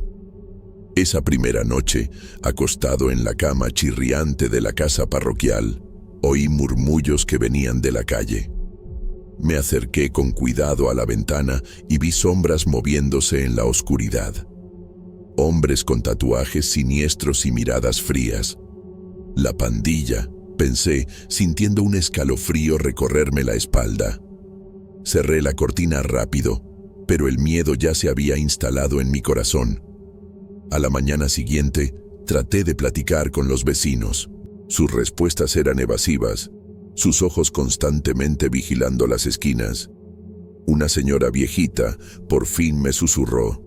Esa primera noche, acostado en la cama chirriante de la casa parroquial, oí murmullos que venían de la calle. Me acerqué con cuidado a la ventana y vi sombras moviéndose en la oscuridad. Hombres con tatuajes siniestros y miradas frías. «La pandilla», pensé, sintiendo un escalofrío recorrerme la espalda. Cerré la cortina rápido, pero el miedo ya se había instalado en mi corazón. A la mañana siguiente, traté de platicar con los vecinos. Sus respuestas eran evasivas, sus ojos constantemente vigilando las esquinas. Una señora viejita por fin me susurró: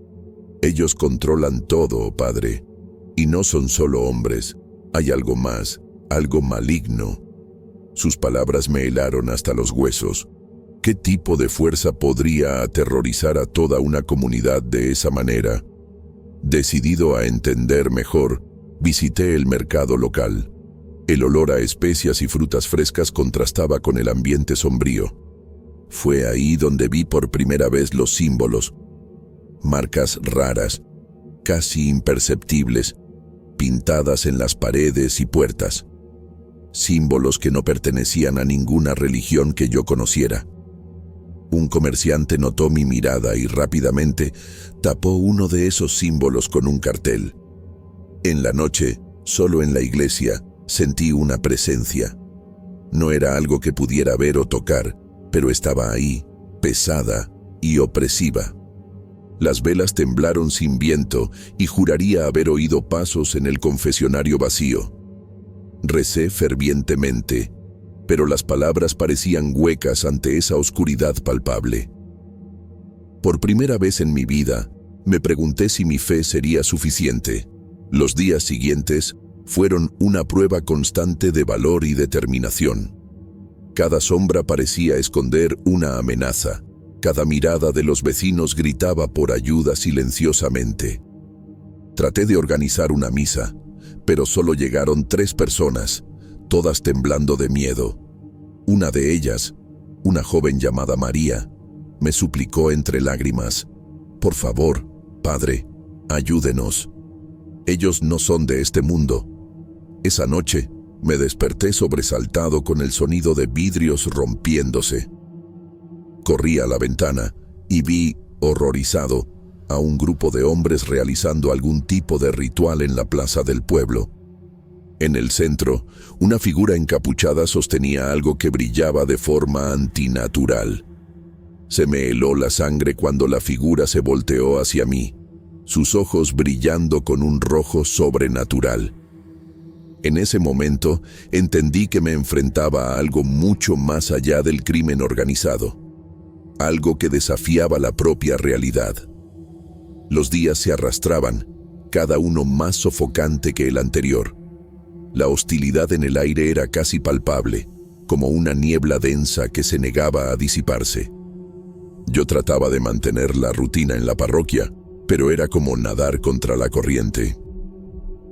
«Ellos controlan todo, padre. Y no son solo hombres, hay algo más, algo maligno». Sus palabras me helaron hasta los huesos. ¿Qué tipo de fuerza podría aterrorizar a toda una comunidad de esa manera? Decidido a entender mejor, visité el mercado local. El olor a especias y frutas frescas contrastaba con el ambiente sombrío. Fue ahí donde vi por primera vez los símbolos. Marcas raras, casi imperceptibles, pintadas en las paredes y puertas. Símbolos que no pertenecían a ninguna religión que yo conociera. Un comerciante notó mi mirada y rápidamente tapó uno de esos símbolos con un cartel. En la noche, solo en la iglesia, sentí una presencia. No era algo que pudiera ver o tocar, pero estaba ahí, pesada y opresiva. Las velas temblaron sin viento y juraría haber oído pasos en el confesionario vacío. Recé fervientemente, pero las palabras parecían huecas ante esa oscuridad palpable. Por primera vez en mi vida, me pregunté si mi fe sería suficiente. Los días siguientes fueron una prueba constante de valor y determinación. Cada sombra parecía esconder una amenaza. Cada mirada de los vecinos gritaba por ayuda silenciosamente. Traté de organizar una misa, pero solo llegaron 3 personas, todas temblando de miedo. Una de ellas, una joven llamada María, me suplicó entre lágrimas: «Por favor, padre, ayúdenos. Ellos no son de este mundo». Esa noche, me desperté sobresaltado con el sonido de vidrios rompiéndose. Corrí a la ventana y vi, horrorizado, a un grupo de hombres realizando algún tipo de ritual en la plaza del pueblo. En el centro, una figura encapuchada sostenía algo que brillaba de forma antinatural. Se me heló la sangre cuando la figura se volteó hacia mí, sus ojos brillando con un rojo sobrenatural. En ese momento, entendí que me enfrentaba a algo mucho más allá del crimen organizado, algo que desafiaba la propia realidad. Los días se arrastraban, cada uno más sofocante que el anterior. La hostilidad en el aire era casi palpable, como una niebla densa que se negaba a disiparse. Yo trataba de mantener la rutina en la parroquia, pero era como nadar contra la corriente.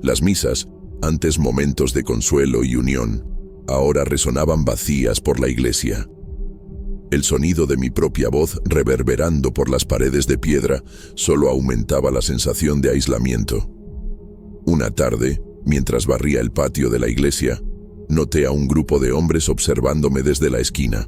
Las misas, antes momentos de consuelo y unión, ahora resonaban vacías por la iglesia. El sonido de mi propia voz reverberando por las paredes de piedra solo aumentaba la sensación de aislamiento. Una tarde, mientras barría el patio de la iglesia, noté a un grupo de hombres observándome desde la esquina.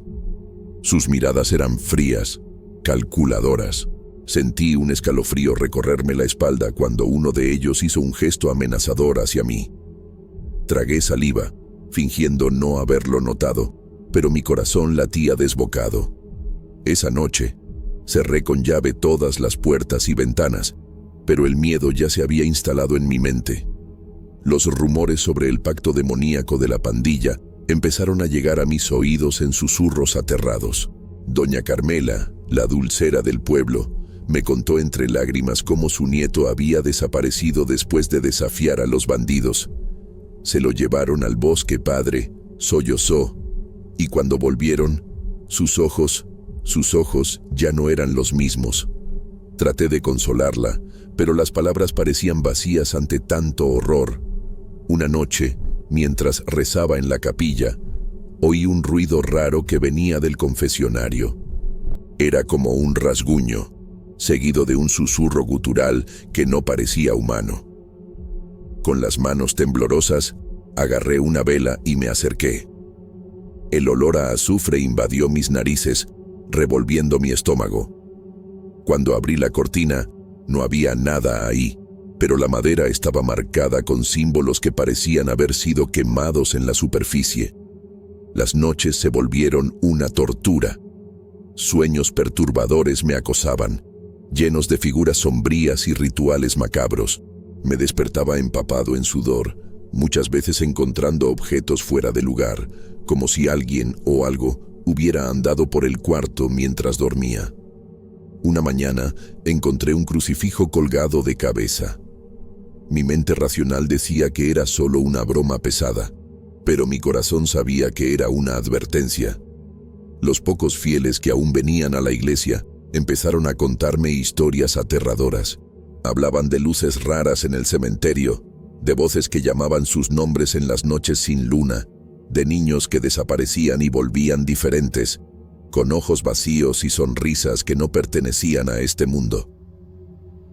Sus miradas eran frías, calculadoras. Sentí un escalofrío recorrerme la espalda cuando uno de ellos hizo un gesto amenazador hacia mí. Tragué saliva, fingiendo no haberlo notado, pero mi corazón latía desbocado. Esa noche, cerré con llave todas las puertas y ventanas pero el miedo ya se había instalado en mi mente. Los rumores sobre el pacto demoníaco de la pandilla empezaron a llegar a mis oídos en susurros aterrados. Doña Carmela, la dulcera del pueblo, me contó entre lágrimas cómo su nieto había desaparecido después de desafiar a los bandidos. Se lo llevaron al bosque, padre, sollozó, y cuando volvieron, sus ojos ya no eran los mismos. Traté de consolarla, pero las palabras parecían vacías ante tanto horror. Una noche, mientras rezaba en la capilla, oí un ruido raro que venía del confesionario. Era como un rasguño, seguido de un susurro gutural que no parecía humano. Con las manos temblorosas, agarré una vela y me acerqué. El olor a azufre invadió mis narices, revolviendo mi estómago. Cuando abrí la cortina, no había nada ahí, pero la madera estaba marcada con símbolos que parecían haber sido quemados en la superficie. Las noches se volvieron una tortura. Sueños perturbadores me acosaban, llenos de figuras sombrías y rituales macabros. Me despertaba empapado en sudor, muchas veces encontrando objetos fuera de lugar, como si alguien o algo hubiera andado por el cuarto mientras dormía. Una mañana encontré un crucifijo colgado de cabeza. Mi mente racional decía que era solo una broma pesada, pero mi corazón sabía que era una advertencia. Los pocos fieles que aún venían a la iglesia empezaron a contarme historias aterradoras. Hablaban de luces raras en el cementerio, de voces que llamaban sus nombres en las noches sin luna, de niños que desaparecían y volvían diferentes, con ojos vacíos y sonrisas que no pertenecían a este mundo.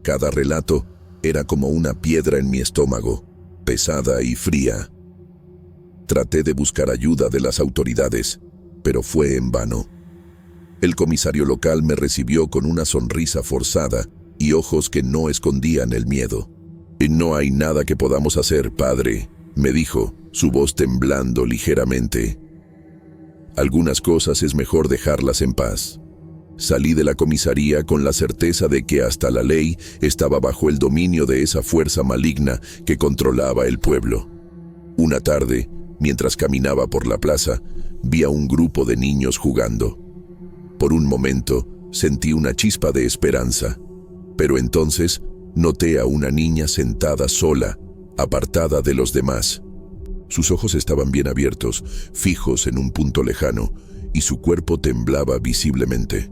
Cada relato era como una piedra en mi estómago, pesada y fría. Traté de buscar ayuda de las autoridades, pero fue en vano. El comisario local me recibió con una sonrisa forzada y ojos que no escondían el miedo. «No hay nada que podamos hacer, padre», me dijo, su voz temblando ligeramente. «Algunas cosas es mejor dejarlas en paz». Salí de la comisaría con la certeza de que hasta la ley estaba bajo el dominio de esa fuerza maligna que controlaba el pueblo. Una tarde, mientras caminaba por la plaza, vi a un grupo de niños jugando. Por un momento, sentí una chispa de esperanza, pero entonces noté a una niña sentada sola, apartada de los demás. Sus ojos estaban bien abiertos, fijos en un punto lejano, y su cuerpo temblaba visiblemente.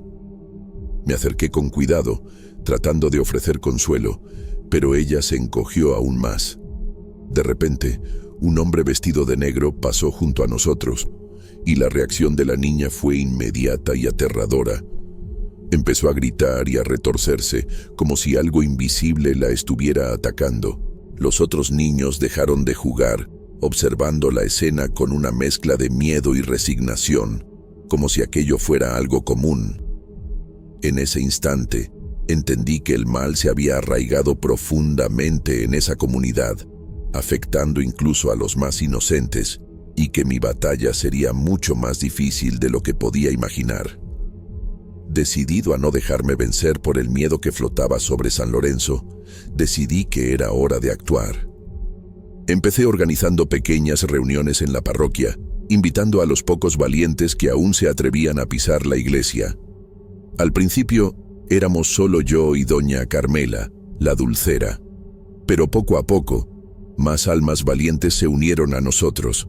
Me acerqué con cuidado, tratando de ofrecer consuelo, pero ella se encogió aún más. De repente, un hombre vestido de negro pasó junto a nosotros, y la reacción de la niña fue inmediata y aterradora. Empezó a gritar y a retorcerse, como si algo invisible la estuviera atacando. Los otros niños dejaron de jugar, observando la escena con una mezcla de miedo y resignación, como si aquello fuera algo común. En ese instante, entendí que el mal se había arraigado profundamente en esa comunidad, afectando incluso a los más inocentes, y que mi batalla sería mucho más difícil de lo que podía imaginar. Decidido a no dejarme vencer por el miedo que flotaba sobre San Lorenzo, decidí que era hora de actuar. Empecé organizando pequeñas reuniones en la parroquia, invitando a los pocos valientes que aún se atrevían a pisar la iglesia. Al principio, éramos solo yo y doña Carmela, la dulcera, pero poco a poco, más almas valientes se unieron a nosotros.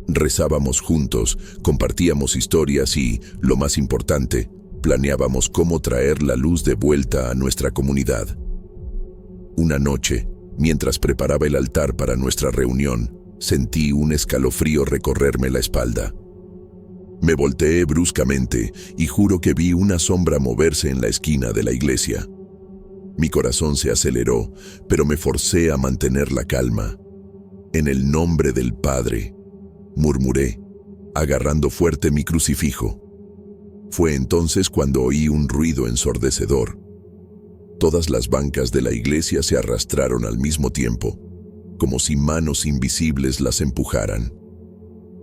Rezábamos juntos, compartíamos historias y, lo más importante, planeábamos cómo traer la luz de vuelta a nuestra comunidad. Una noche, mientras preparaba el altar para nuestra reunión, sentí un escalofrío recorrerme la espalda. Me volteé bruscamente y juro que vi una sombra moverse en la esquina de la iglesia. Mi corazón se aceleró, pero me forcé a mantener la calma. «En el nombre del Padre», murmuré, agarrando fuerte mi crucifijo. Fue entonces cuando oí un ruido ensordecedor. Todas las bancas de la iglesia se arrastraron al mismo tiempo, como si manos invisibles las empujaran.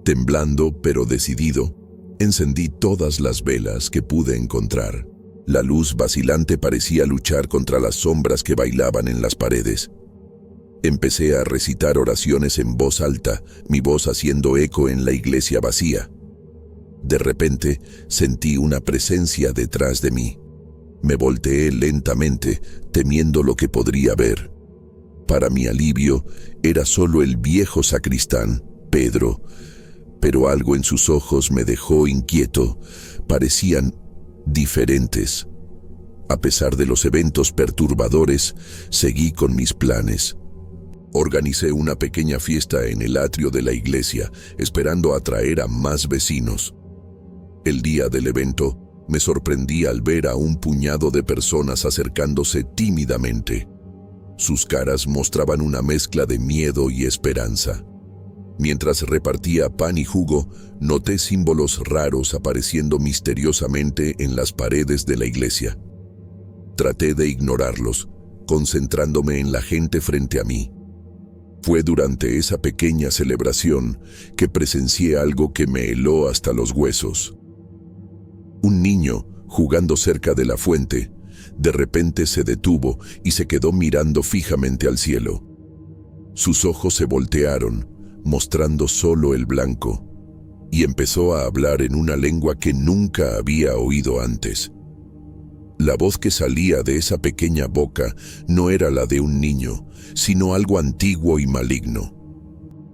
Temblando, pero decidido, encendí todas las velas que pude encontrar. La luz vacilante parecía luchar contra las sombras que bailaban en las paredes. Empecé a recitar oraciones en voz alta, mi voz haciendo eco en la iglesia vacía. De repente, sentí una presencia detrás de mí. Me volteé lentamente, temiendo lo que podría ver. Para mi alivio, era solo el viejo sacristán, Pedro, pero algo en sus ojos me dejó inquieto. Parecían diferentes. A pesar de los eventos perturbadores, seguí con mis planes. Organicé una pequeña fiesta en el atrio de la iglesia, esperando atraer a más vecinos. El día del evento, me sorprendí al ver a un puñado de personas acercándose tímidamente. Sus caras mostraban una mezcla de miedo y esperanza. Mientras repartía pan y jugo, noté símbolos raros apareciendo misteriosamente en las paredes de la iglesia. Traté de ignorarlos, concentrándome en la gente frente a mí. Fue durante esa pequeña celebración que presencié algo que me heló hasta los huesos. Un niño, jugando cerca de la fuente, de repente se detuvo y se quedó mirando fijamente al cielo. Sus ojos se voltearon, mostrando solo el blanco, y empezó a hablar en una lengua que nunca había oído antes. La voz que salía de esa pequeña boca no era la de un niño, sino algo antiguo y maligno.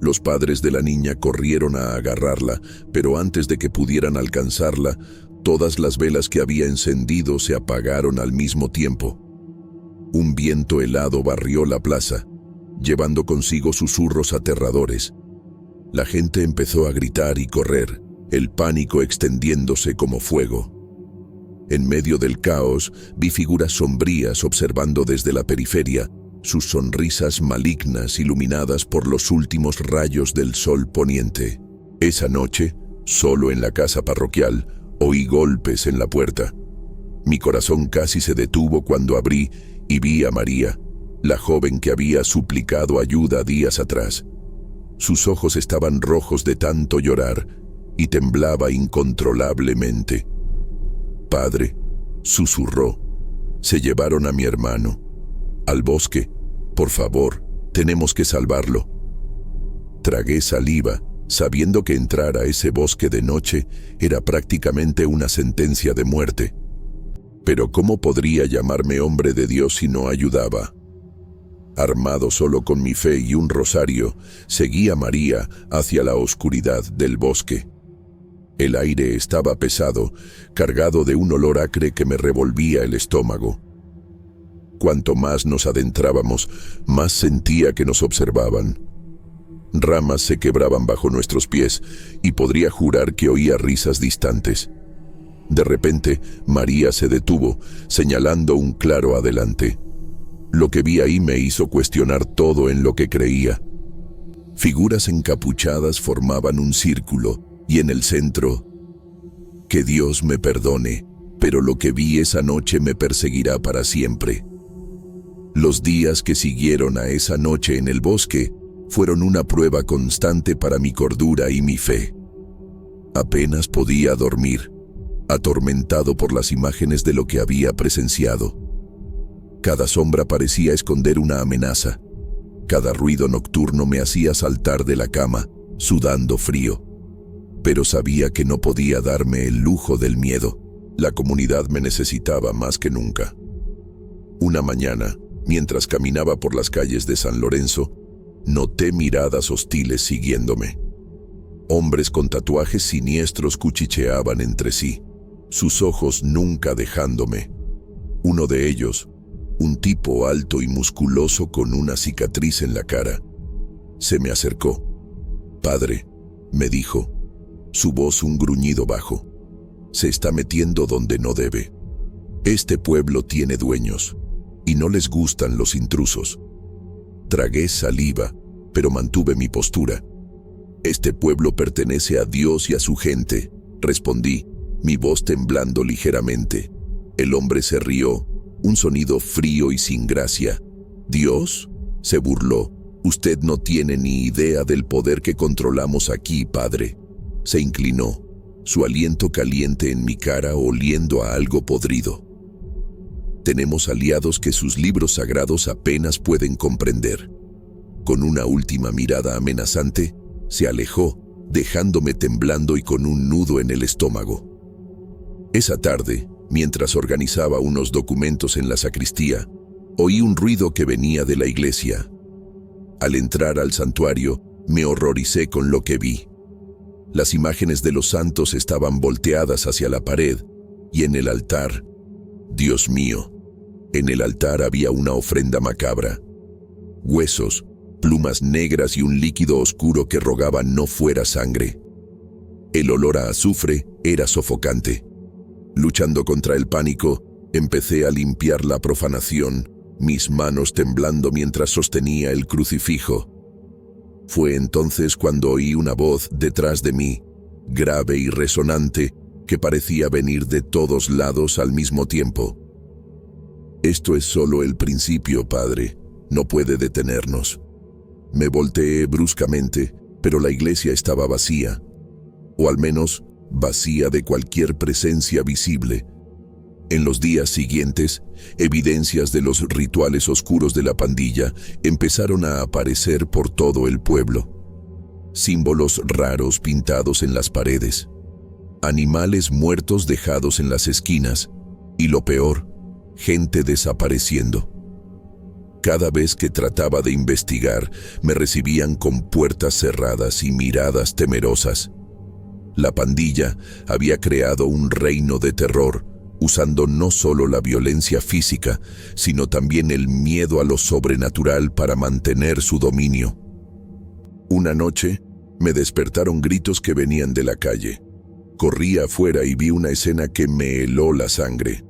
Los padres de la niña corrieron a agarrarla, pero antes de que pudieran alcanzarla, todas las velas que había encendido se apagaron al mismo tiempo. Un viento helado barrió la plaza, llevando consigo susurros aterradores. La gente empezó a gritar y correr, el pánico extendiéndose como fuego. En medio del caos, vi figuras sombrías observando desde la periferia, sus sonrisas malignas iluminadas por los últimos rayos del sol poniente. Esa noche, solo en la casa parroquial, oí golpes en la puerta. Mi corazón casi se detuvo cuando abrí y vi a María, la joven que había suplicado ayuda días atrás. Sus ojos estaban rojos de tanto llorar y temblaba incontrolablemente. «Padre», susurró, «se llevaron a mi hermano. Al bosque. Por favor, tenemos que salvarlo». Tragué saliva, sabiendo que entrar a ese bosque de noche era prácticamente una sentencia de muerte. Pero ¿cómo podría llamarme hombre de Dios si no ayudaba? Armado solo con mi fe y un rosario, seguí a María hacia la oscuridad del bosque. El aire estaba pesado, cargado de un olor acre que me revolvía el estómago. Cuanto más nos adentrábamos, más sentía que nos observaban. Ramas se quebraban bajo nuestros pies y podría jurar que oía risas distantes. De repente, María se detuvo, señalando un claro adelante. Lo que vi ahí me hizo cuestionar todo en lo que creía. Figuras encapuchadas formaban un círculo y en el centro, «Que Dios me perdone, pero lo que vi esa noche me perseguirá para siempre». Los días que siguieron a esa noche en el bosque fueron una prueba constante para mi cordura y mi fe. Apenas podía dormir, atormentado por las imágenes de lo que había presenciado. Cada sombra parecía esconder una amenaza. Cada ruido nocturno me hacía saltar de la cama, sudando frío. Pero sabía que no podía darme el lujo del miedo. La comunidad me necesitaba más que nunca. Una mañana, mientras caminaba por las calles de San Lorenzo, noté miradas hostiles siguiéndome. Hombres con tatuajes siniestros cuchicheaban entre sí, sus ojos nunca dejándome. Uno de ellos, un tipo alto y musculoso con una cicatriz en la cara, se me acercó. «Padre», me dijo, su voz un gruñido bajo, «se está metiendo donde no debe. Este pueblo tiene dueños, y no les gustan los intrusos». Tragué saliva, pero mantuve mi postura. «Este pueblo pertenece a Dios y a su gente», respondí, mi voz temblando ligeramente. El hombre se rió, un sonido frío y sin gracia. «¿Dios?», se burló. «Usted no tiene ni idea del poder que controlamos aquí, padre». Se inclinó, su aliento caliente en mi cara oliendo a algo podrido. Tenemos aliados que sus libros sagrados apenas pueden comprender. Con una última mirada amenazante, se alejó, dejándome temblando y con un nudo en el estómago. Esa tarde, mientras organizaba unos documentos en la sacristía, oí un ruido que venía de la iglesia. Al entrar al santuario, me horroricé con lo que vi. Las imágenes de los santos estaban volteadas hacia la pared, y en el altar, Dios mío, en el altar había una ofrenda macabra. Huesos, plumas negras y un líquido oscuro que rogaba no fuera sangre. El olor a azufre era sofocante. Luchando contra el pánico, empecé a limpiar la profanación, mis manos temblando mientras sostenía el crucifijo. Fue entonces cuando oí una voz detrás de mí, grave y resonante, que parecía venir de todos lados al mismo tiempo. Esto es solo el principio, Padre, no puede detenernos. Me volteé bruscamente, pero la iglesia estaba vacía, o al menos vacía de cualquier presencia visible. En los días siguientes, evidencias de los rituales oscuros de la pandilla empezaron a aparecer por todo el pueblo. Símbolos raros pintados en las paredes, animales muertos dejados en las esquinas, y lo peor, gente desapareciendo. Cada vez que trataba de investigar, me recibían con puertas cerradas y miradas temerosas. La pandilla había creado un reino de terror, usando no solo la violencia física, sino también el miedo a lo sobrenatural para mantener su dominio. Una noche, me despertaron gritos que venían de la calle. Corrí afuera y vi una escena que me heló la sangre.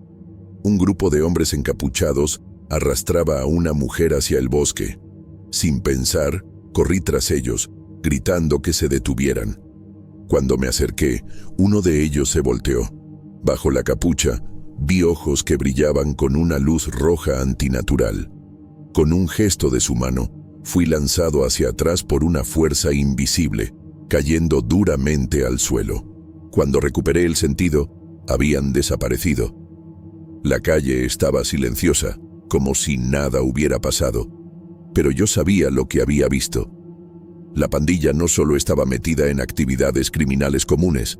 Un grupo de hombres encapuchados arrastraba a una mujer hacia el bosque. Sin pensar, corrí tras ellos, gritando que se detuvieran. Cuando me acerqué, uno de ellos se volteó. Bajo la capucha, vi ojos que brillaban con una luz roja antinatural. Con un gesto de su mano, fui lanzado hacia atrás por una fuerza invisible, cayendo duramente al suelo. Cuando recuperé el sentido, habían desaparecido. La calle estaba silenciosa, como si nada hubiera pasado, pero yo sabía lo que había visto. La pandilla no solo estaba metida en actividades criminales comunes,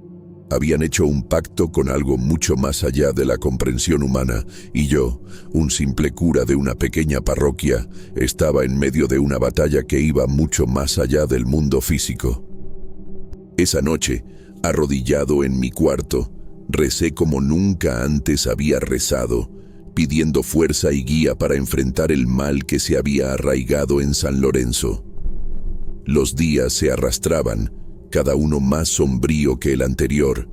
habían hecho un pacto con algo mucho más allá de la comprensión humana, y yo, un simple cura de una pequeña parroquia, estaba en medio de una batalla que iba mucho más allá del mundo físico. Esa noche, arrodillado en mi cuarto, recé como nunca antes había rezado, pidiendo fuerza y guía para enfrentar el mal que se había arraigado en San Lorenzo. Los días se arrastraban, cada uno más sombrío que el anterior.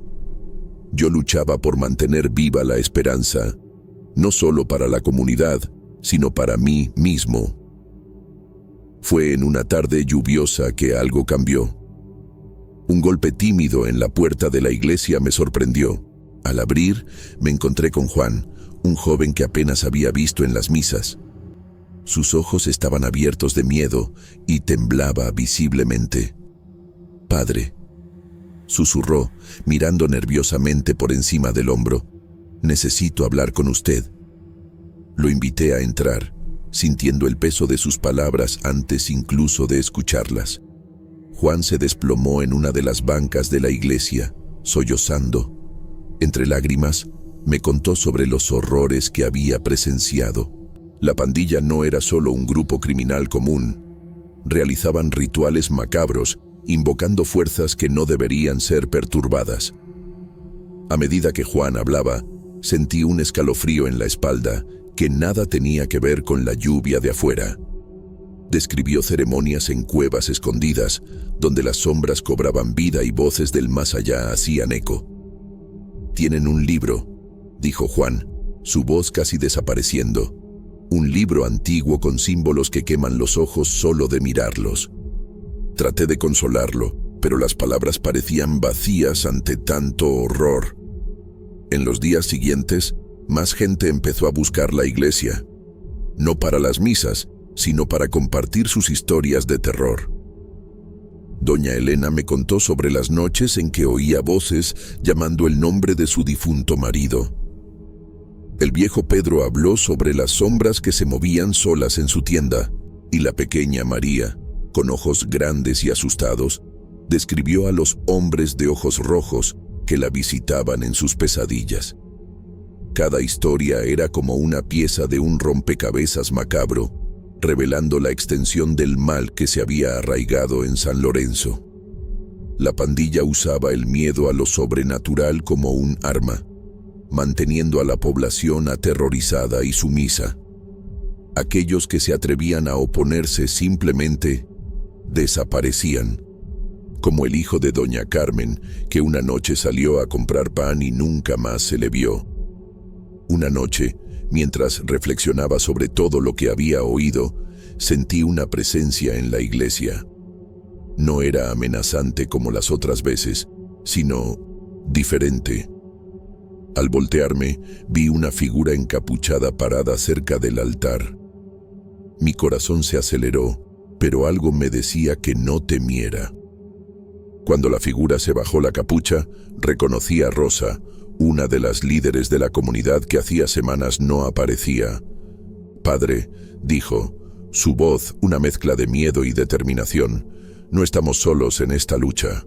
Yo luchaba por mantener viva la esperanza, no solo para la comunidad, sino para mí mismo. Fue en una tarde lluviosa que algo cambió. Un golpe tímido en la puerta de la iglesia me sorprendió. Al abrir, me encontré con Juan, un joven que apenas había visto en las misas. Sus ojos estaban abiertos de miedo y temblaba visiblemente. «Padre», susurró, mirando nerviosamente por encima del hombro, «necesito hablar con usted». Lo invité a entrar, sintiendo el peso de sus palabras antes incluso de escucharlas. Juan se desplomó en una de las bancas de la iglesia, sollozando. Entre lágrimas, me contó sobre los horrores que había presenciado. La pandilla no era solo un grupo criminal común. Realizaban rituales macabros, invocando fuerzas que no deberían ser perturbadas. A medida que Juan hablaba, sentí un escalofrío en la espalda que nada tenía que ver con la lluvia de afuera. Describió ceremonias en cuevas escondidas, donde las sombras cobraban vida y voces del más allá hacían eco. «Tienen un libro», dijo Juan, su voz casi desapareciendo. «Un libro antiguo con símbolos que queman los ojos solo de mirarlos». Traté de consolarlo, pero las palabras parecían vacías ante tanto horror. En los días siguientes, más gente empezó a buscar la iglesia. No para las misas, sino para compartir sus historias de terror. Doña Elena me contó sobre las noches en que oía voces llamando el nombre de su difunto marido. El viejo Pedro habló sobre las sombras que se movían solas en su tienda, y la pequeña María, con ojos grandes y asustados, describió a los hombres de ojos rojos que la visitaban en sus pesadillas. Cada historia era como una pieza de un rompecabezas macabro, revelando la extensión del mal que se había arraigado en San Lorenzo. La pandilla usaba el miedo a lo sobrenatural como un arma, manteniendo a la población aterrorizada y sumisa. Aquellos que se atrevían a oponerse simplemente desaparecían, como el hijo de doña Carmen, que una noche salió a comprar pan y nunca más se le vio. Una noche, mientras reflexionaba sobre todo lo que había oído, sentí una presencia en la iglesia. No era amenazante como las otras veces, sino diferente. Al voltearme, vi una figura encapuchada parada cerca del altar. Mi corazón se aceleró, pero algo me decía que no temiera. Cuando la figura se bajó la capucha, reconocí a Rosa, una de las líderes de la comunidad que hacía semanas no aparecía. «Padre», dijo, su voz una mezcla de miedo y determinación, «no estamos solos en esta lucha».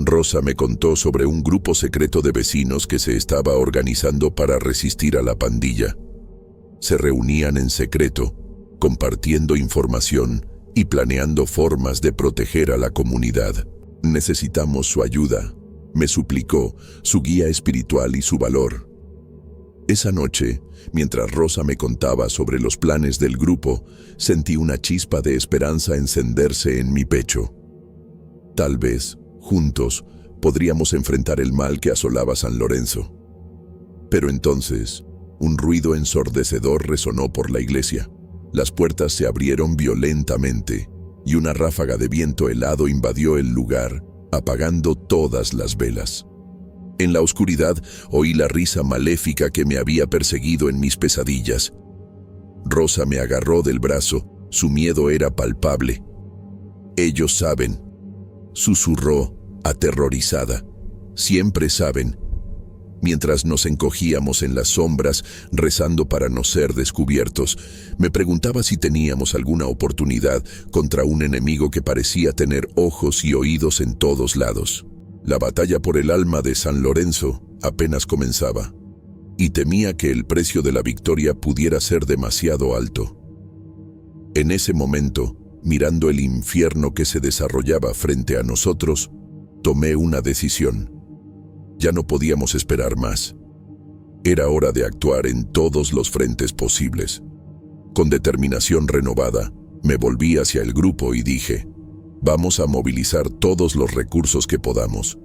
Rosa me contó sobre un grupo secreto de vecinos que se estaba organizando para resistir a la pandilla. Se reunían en secreto, compartiendo información y planeando formas de proteger a la comunidad. «Necesitamos su ayuda», me suplicó, su guía espiritual y su valor. Esa noche, mientras Rosa me contaba sobre los planes del grupo, sentí una chispa de esperanza encenderse en mi pecho. Tal vez, juntos, podríamos enfrentar el mal que asolaba San Lorenzo. Pero entonces, un ruido ensordecedor resonó por la iglesia. Las puertas se abrieron violentamente, y una ráfaga de viento helado invadió el lugar, apagando todas las velas. En la oscuridad oí la risa maléfica que me había perseguido en mis pesadillas. Rosa me agarró del brazo, su miedo era palpable. «Ellos saben», susurró, aterrorizada. «Siempre saben». Mientras nos encogíamos en las sombras, rezando para no ser descubiertos, me preguntaba si teníamos alguna oportunidad contra un enemigo que parecía tener ojos y oídos en todos lados. La batalla por el alma de San Lorenzo apenas comenzaba, y temía que el precio de la victoria pudiera ser demasiado alto. En ese momento, mirando el infierno que se desarrollaba frente a nosotros, tomé una decisión. Ya no podíamos esperar más. Era hora de actuar en todos los frentes posibles. Con determinación renovada, me volví hacia el grupo y dije, «Vamos a movilizar todos los recursos que podamos.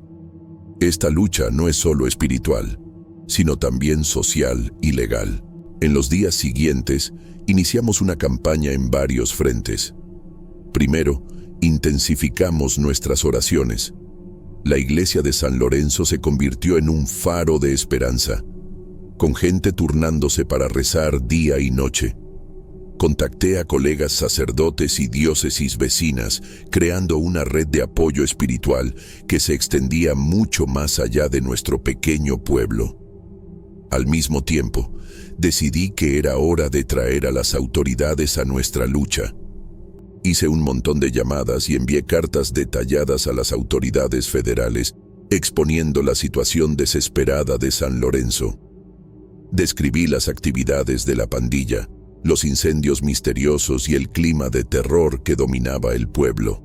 Esta lucha no es solo espiritual, sino también social y legal». En los días siguientes, iniciamos una campaña en varios frentes. Primero, intensificamos nuestras oraciones. La iglesia de San Lorenzo se convirtió en un faro de esperanza, con gente turnándose para rezar día y noche. Contacté a colegas sacerdotes y diócesis vecinas, creando una red de apoyo espiritual que se extendía mucho más allá de nuestro pequeño pueblo. Al mismo tiempo, decidí que era hora de traer a las autoridades a nuestra lucha. Hice un montón de llamadas y envié cartas detalladas a las autoridades federales, exponiendo la situación desesperada de San Lorenzo. Describí las actividades de la pandilla, los incendios misteriosos y el clima de terror que dominaba el pueblo.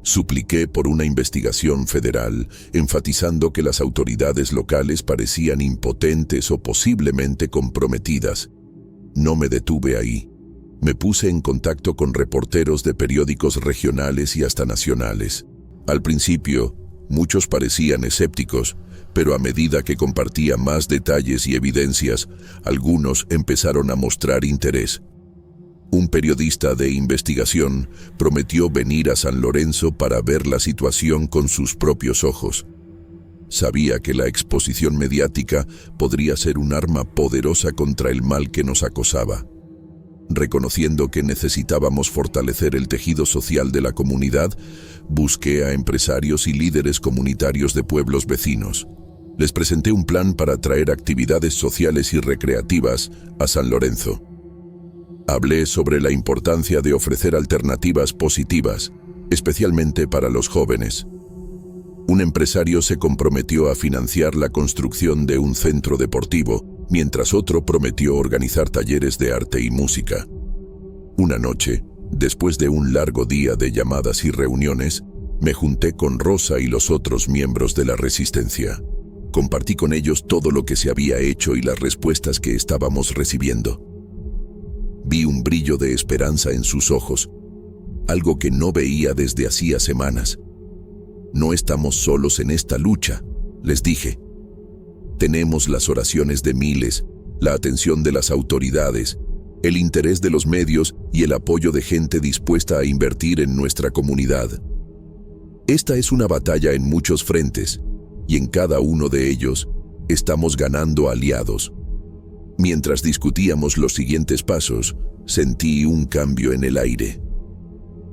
Supliqué por una investigación federal, enfatizando que las autoridades locales parecían impotentes o posiblemente comprometidas. No me detuve ahí. Me puse en contacto con reporteros de periódicos regionales y hasta nacionales. Al principio, muchos parecían escépticos, pero a medida que compartía más detalles y evidencias, algunos empezaron a mostrar interés. Un periodista de investigación prometió venir a San Lorenzo para ver la situación con sus propios ojos. Sabía que la exposición mediática podría ser un arma poderosa contra el mal que nos acosaba. Reconociendo que necesitábamos fortalecer el tejido social de la comunidad, busqué a empresarios y líderes comunitarios de pueblos vecinos. Les presenté un plan para atraer actividades sociales y recreativas a San Lorenzo. Hablé sobre la importancia de ofrecer alternativas positivas, especialmente para los jóvenes. Un empresario se comprometió a financiar la construcción de un centro deportivo, mientras otro prometió organizar talleres de arte y música. Una noche, después de un largo día de llamadas y reuniones, me junté con Rosa y los otros miembros de la Resistencia. Compartí con ellos todo lo que se había hecho y las respuestas que estábamos recibiendo. Vi un brillo de esperanza en sus ojos, algo que no veía desde hacía semanas. No estamos solos en esta lucha, les dije. Tenemos las oraciones de miles, la atención de las autoridades, el interés de los medios y el apoyo de gente dispuesta a invertir en nuestra comunidad. Esta es una batalla en muchos frentes, y en cada uno de ellos estamos ganando aliados. Mientras discutíamos los siguientes pasos, sentí un cambio en el aire.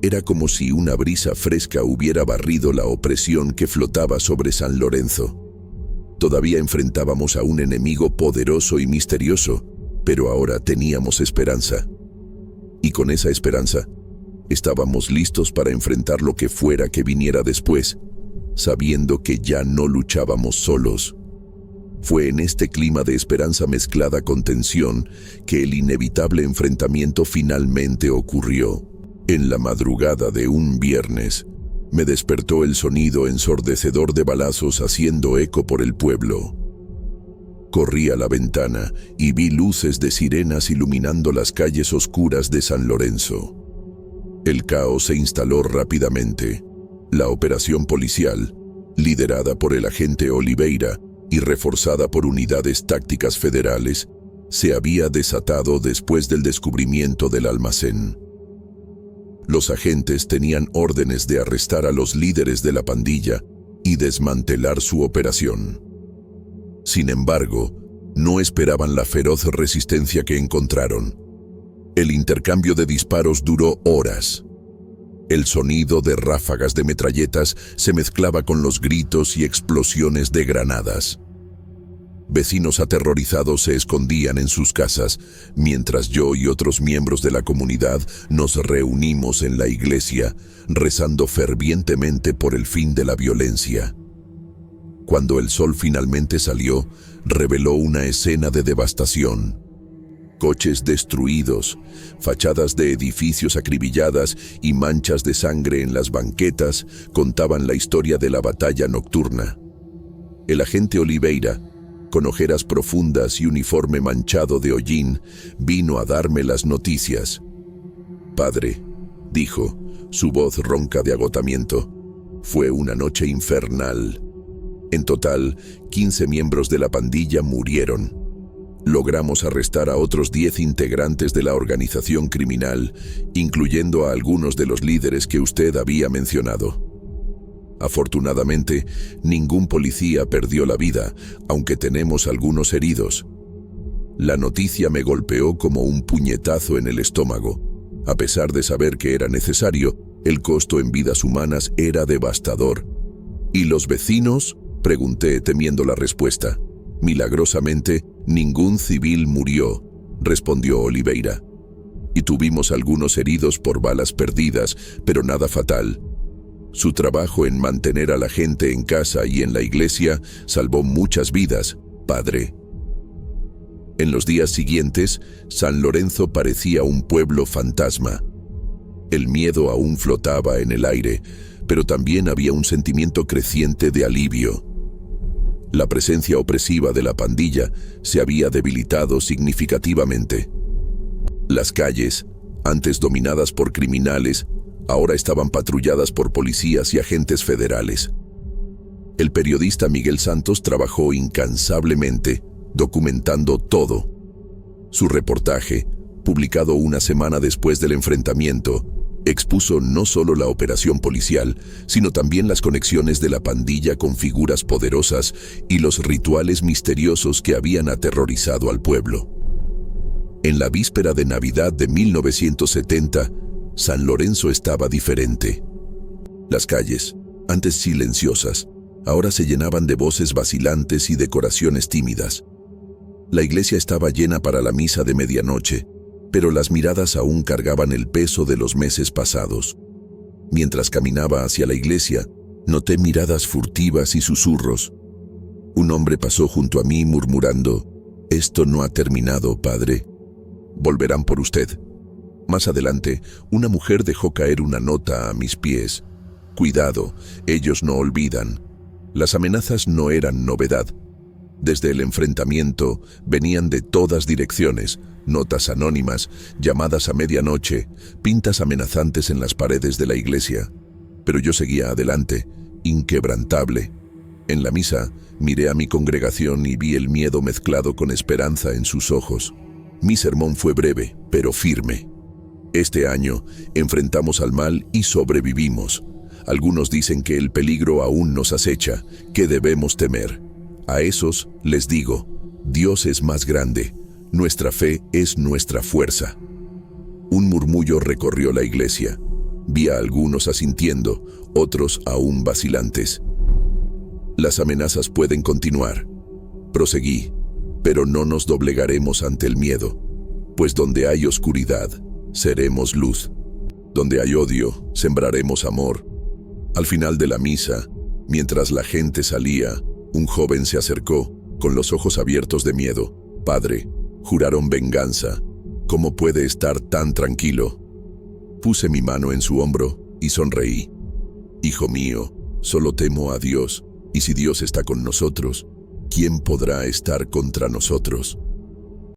Era como si una brisa fresca hubiera barrido la opresión que flotaba sobre San Lorenzo. Todavía enfrentábamos a un enemigo poderoso y misterioso, pero ahora teníamos esperanza. Y con esa esperanza, estábamos listos para enfrentar lo que fuera que viniera después, sabiendo que ya no luchábamos solos. Fue en este clima de esperanza mezclada con tensión que el inevitable enfrentamiento finalmente ocurrió. En la madrugada de un viernes, me despertó el sonido ensordecedor de balazos haciendo eco por el pueblo. Corrí a la ventana y vi luces de sirenas iluminando las calles oscuras de San Lorenzo. El caos se instaló rápidamente. La operación policial, liderada por el agente Oliveira y reforzada por unidades tácticas federales, se había desatado después del descubrimiento del almacén. Los agentes tenían órdenes de arrestar a los líderes de la pandilla y desmantelar su operación. Sin embargo, no esperaban la feroz resistencia que encontraron. El intercambio de disparos duró horas. El sonido de ráfagas de metralletas se mezclaba con los gritos y explosiones de granadas. Vecinos aterrorizados se escondían en sus casas, mientras yo y otros miembros de la comunidad nos reunimos en la iglesia, rezando fervientemente por el fin de la violencia. Cuando el sol finalmente salió, reveló una escena de devastación. Coches destruidos, fachadas de edificios acribilladas y manchas de sangre en las banquetas contaban la historia de la batalla nocturna. El agente Oliveira, con ojeras profundas y uniforme manchado de hollín, vino a darme las noticias. «Padre», dijo, su voz ronca de agotamiento, «fue una noche infernal. En total, 15 miembros de la pandilla murieron. Logramos arrestar a otros 10 integrantes de la organización criminal, incluyendo a algunos de los líderes que usted había mencionado. Afortunadamente, ningún policía perdió la vida, aunque tenemos algunos heridos». La noticia me golpeó como un puñetazo en el estómago. A pesar de saber que era necesario, el costo en vidas humanas era devastador. «¿Y los vecinos?», pregunté temiendo la respuesta. «Milagrosamente, ningún civil murió», respondió Oliveira. «Y tuvimos algunos heridos por balas perdidas, pero nada fatal. Su trabajo en mantener a la gente en casa y en la iglesia salvó muchas vidas, padre». En los días siguientes, San Lorenzo parecía un pueblo fantasma. El miedo aún flotaba en el aire, pero también había un sentimiento creciente de alivio. La presencia opresiva de la pandilla se había debilitado significativamente. Las calles, antes dominadas por criminales, ahora estaban patrulladas por policías y agentes federales. El periodista Miguel Santos trabajó incansablemente, documentando todo. Su reportaje, publicado una semana después del enfrentamiento, expuso no solo la operación policial, sino también las conexiones de la pandilla con figuras poderosas y los rituales misteriosos que habían aterrorizado al pueblo. En la víspera de Navidad de 1970, San Lorenzo estaba diferente. Las calles, antes silenciosas, Ahora se llenaban de voces vacilantes y decoraciones tímidas. La iglesia estaba llena para la misa de medianoche, pero las miradas aún cargaban el peso de los meses pasados. Mientras caminaba hacia la iglesia, noté miradas furtivas y susurros. Un hombre pasó junto a mí murmurando: «Esto no ha terminado, padre. Volverán por usted». Más adelante, una mujer dejó caer una nota a mis pies: «Cuidado, ellos no olvidan». Las amenazas no eran novedad. Desde el enfrentamiento venían de todas direcciones: notas anónimas, llamadas a medianoche, pintas amenazantes en las paredes de la iglesia. Pero yo seguía adelante, inquebrantable. En la misa, miré a mi congregación y vi el miedo mezclado con esperanza en sus ojos. Mi sermón fue breve, pero firme. Este año enfrentamos al mal y sobrevivimos. Algunos dicen que el peligro aún nos acecha, que debemos temer. A esos les digo: Dios es más grande, nuestra fe es nuestra fuerza. Un murmullo recorrió la iglesia. Vi a algunos asintiendo, otros aún vacilantes. Las amenazas pueden continuar. Proseguí, pero no nos doblegaremos ante el miedo, pues donde hay oscuridad, seremos luz. Donde hay odio, sembraremos amor. Al final de la misa, mientras la gente salía, un joven se acercó, con los ojos abiertos de miedo. «Padre, juraron venganza. ¿Cómo puede estar tan tranquilo?». Puse mi mano en su hombro y sonreí. «Hijo mío, solo temo a Dios, y si Dios está con nosotros, ¿quién podrá estar contra nosotros?».